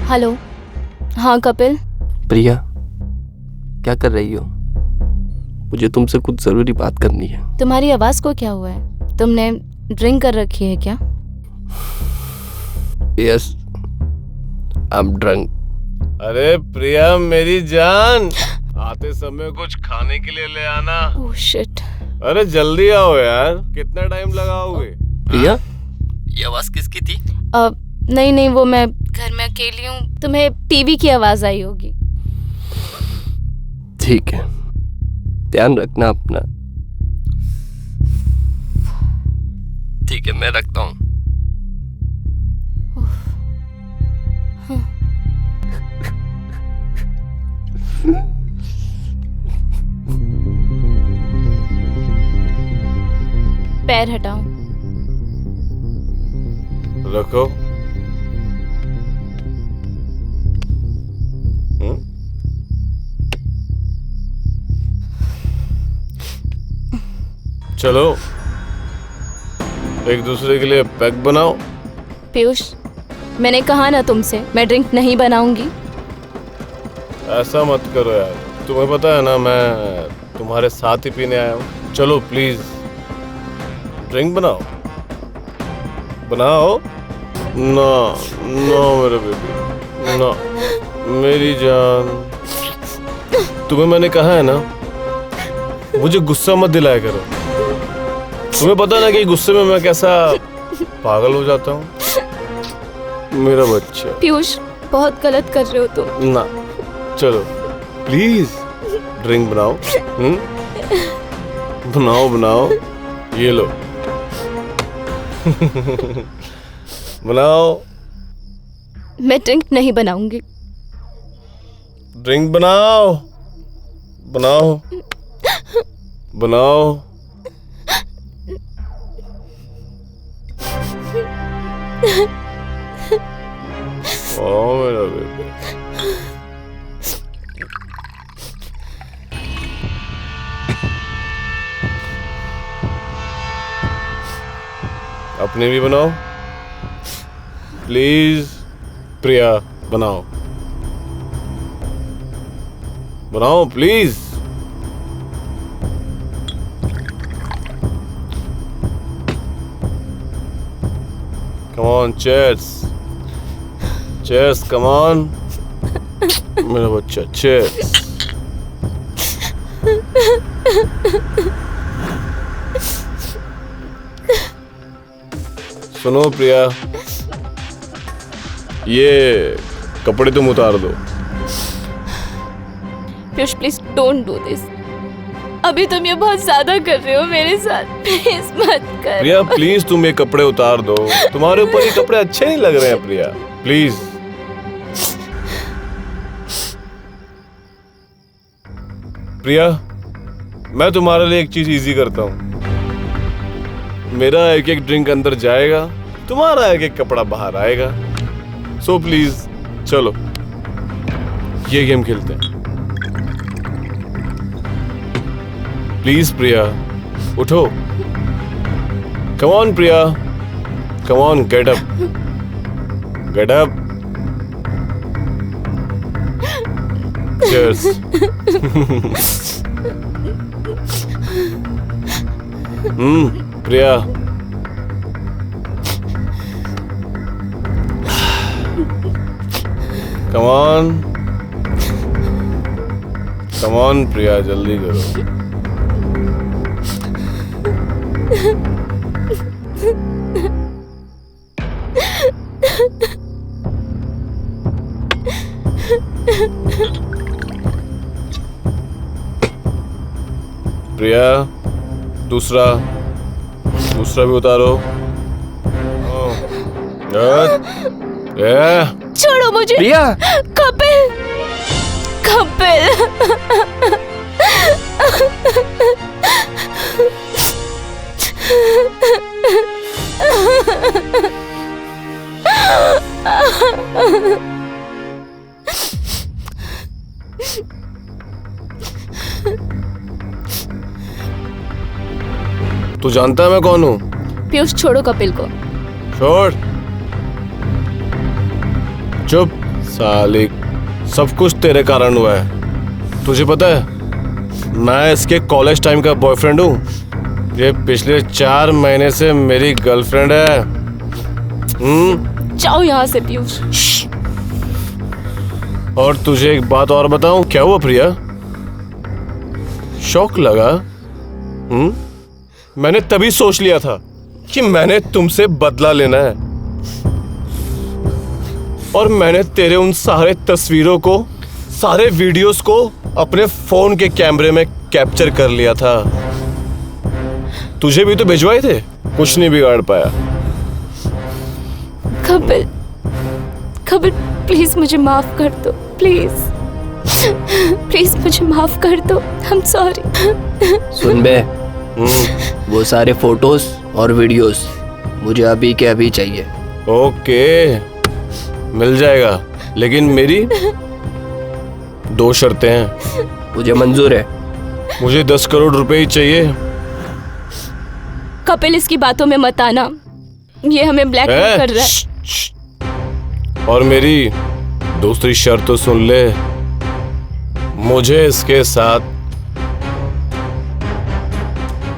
हेलो। हाँ कपिल। प्रिया, क्या कर रही हो? मुझे तुमसे कुछ जरूरी बात करनी है। तुम्हारी आवाज को क्या हुआ है? तुमने ड्रिंक कर रखी है क्या? Yes, I am drunk. अरे प्रिया मेरी जान, आते समय कुछ खाने के लिए ले आना। Oh shit. अरे जल्दी आओ यार, कितना टाइम लगाओगे? प्रिया, ये आवाज किसकी थी? नहीं नहीं, वो मैं घर में अकेली हूँ। तुम्हें टीवी की आवाज आई होगी। ठीक है, ध्यान रखना अपना। ठीक है, मैं रखता हूँ। पैर हटाओ। रखो। चलो एक दूसरे के लिए पैक बनाओ। पीयूष, मैंने कहा ना तुमसे मैं ड्रिंक नहीं बनाऊंगी। ऐसा मत करो यार, तुम्हें पता है ना मैं तुम्हारे साथ ही पीने आया हूँ। चलो प्लीज ड्रिंक बनाओ। बनाओ ना ना मेरे बेबी, ना मेरी जान, तुम्हें मैंने कहा है ना, मुझे गुस्सा मत दिलाया करो। तुम्हें पता ना कि गुस्से में मैं कैसा पागल हो जाता हूँ। मेरा बच्चा। पीयूष, बहुत गलत कर रहे हो तुम। ना, चलो प्लीज ड्रिंक बनाओ। बनाओ बनाओ, ये लो। बनाओ। मैं ड्रिंक नहीं बनाऊंगी। ड्रिंक बनाओ, बनाओ, बनाओ। ओ मेरा बेबी। अपने भी बनाओ प्लीज। प्रिया बनाओ, बनाओ please. Come on, cheers. Cheers, come on. मेरा बच्चा, cheers. सुनो प्रिया, ये कपड़े तुम उतार दो। Piyush, please don't do this. अभी तुम ये बहुत ज्यादा कर रहे हो मेरे साथ। प्लीज मत कर। प्रिया प्लीज तुम ये कपड़े उतार दो। तुम्हारे ऊपर ये कपड़े अच्छे नहीं लग रहे हैं प्रिया, प्लीज। प्रिया, मैं तुम्हारे लिए एक चीज इजी करता हूँ। मेरा एक एक ड्रिंक अंदर जाएगा, तुम्हारा एक एक कपड़ा बाहर आएगा। सो प्लीज चलो ये गेम खेलते हैं। प्लीज प्रिया, उठो। Come on Priya, come on, get up, get up. Cheers. Priya, come on, come on Priya, जल्दी करो। प्रिया, दूसरा भी उतारो। छोड़ो मुझे। प्रिया, कपिल, कपिल। तू जानता है मैं कौन हूँ? पीयूष, छोड़ो कपिल को। छोड़, चुप सालिक। सब कुछ तेरे कारण हुआ है। तुझे पता है मैं इसके कॉलेज टाइम का बॉयफ्रेंड हूँ। ये पिछले 4 महीने से मेरी गर्लफ्रेंड है। जाओ यहाँ से पीयूष। और तुझे एक बात और बताऊं, क्या हुआ प्रिया? शौक लगा? मैंने तभी सोच लिया था कि मैंने तुमसे बदला लेना है, और मैंने तेरे उन सारे तस्वीरों को, सारे वीडियोस को अपने फोन के कैमरे में कैप्चर कर लिया था। तुझे भी तो भिजवाए थे, कुछ नहीं बिगाड़ पाया। कपिल, कपिल प्लीज मुझे माफ कर दो, प्लीज प्लीज मुझे माफ कर दो। आई एम सॉरी। सुन बे, वो सारे फोटोज और वीडियोस मुझे अभी के अभी चाहिए। ओके, मिल जाएगा, लेकिन मेरी 2 शर्तें हैं। मुझे मंजूर है। मुझे 10 करोड़ रुपए ही चाहिए। कपिल, इसकी बातों में मत आना, ये हमें ब्लैकमेल कर रहा है। और मेरी दूसरी शर्त तो सुन ले, मुझे इसके साथ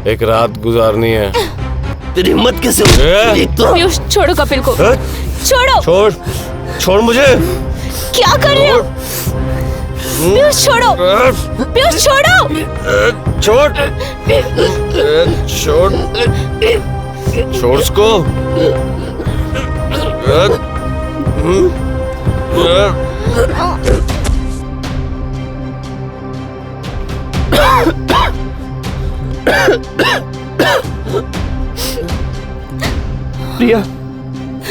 एक रात गुजारनी है। तेरी हिम्मत कैसे हुई? एक तो पीयूष, छोड़ो कपिल को। छोड़ो। छोड़ मुझे। क्या कर रहे हो? पीयूष छोड़ो, पीयूष छोड़ो। छोड़ छोड़ छोड़ उसको। प्रिया,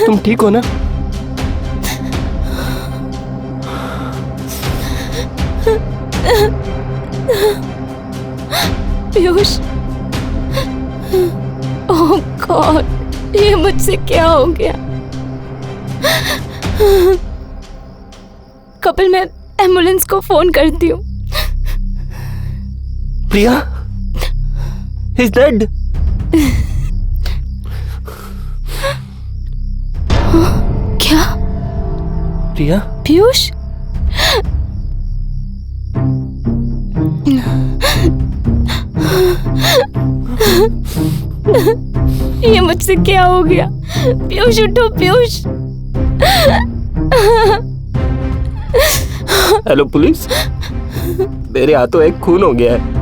तुम ठीक हो ना? पीयूष, ओह गॉड, ये मुझसे क्या हो गया? कपिल, मैं एम्बुलेंस को फोन करती हूँ। प्रिया, he's dead. क्या? प्रिया, पीयूष? ये मुझसे क्या हो गया? पीयूष उठो, पीयूष। हेलो पुलिस, मेरे हाथों एक खून हो गया है।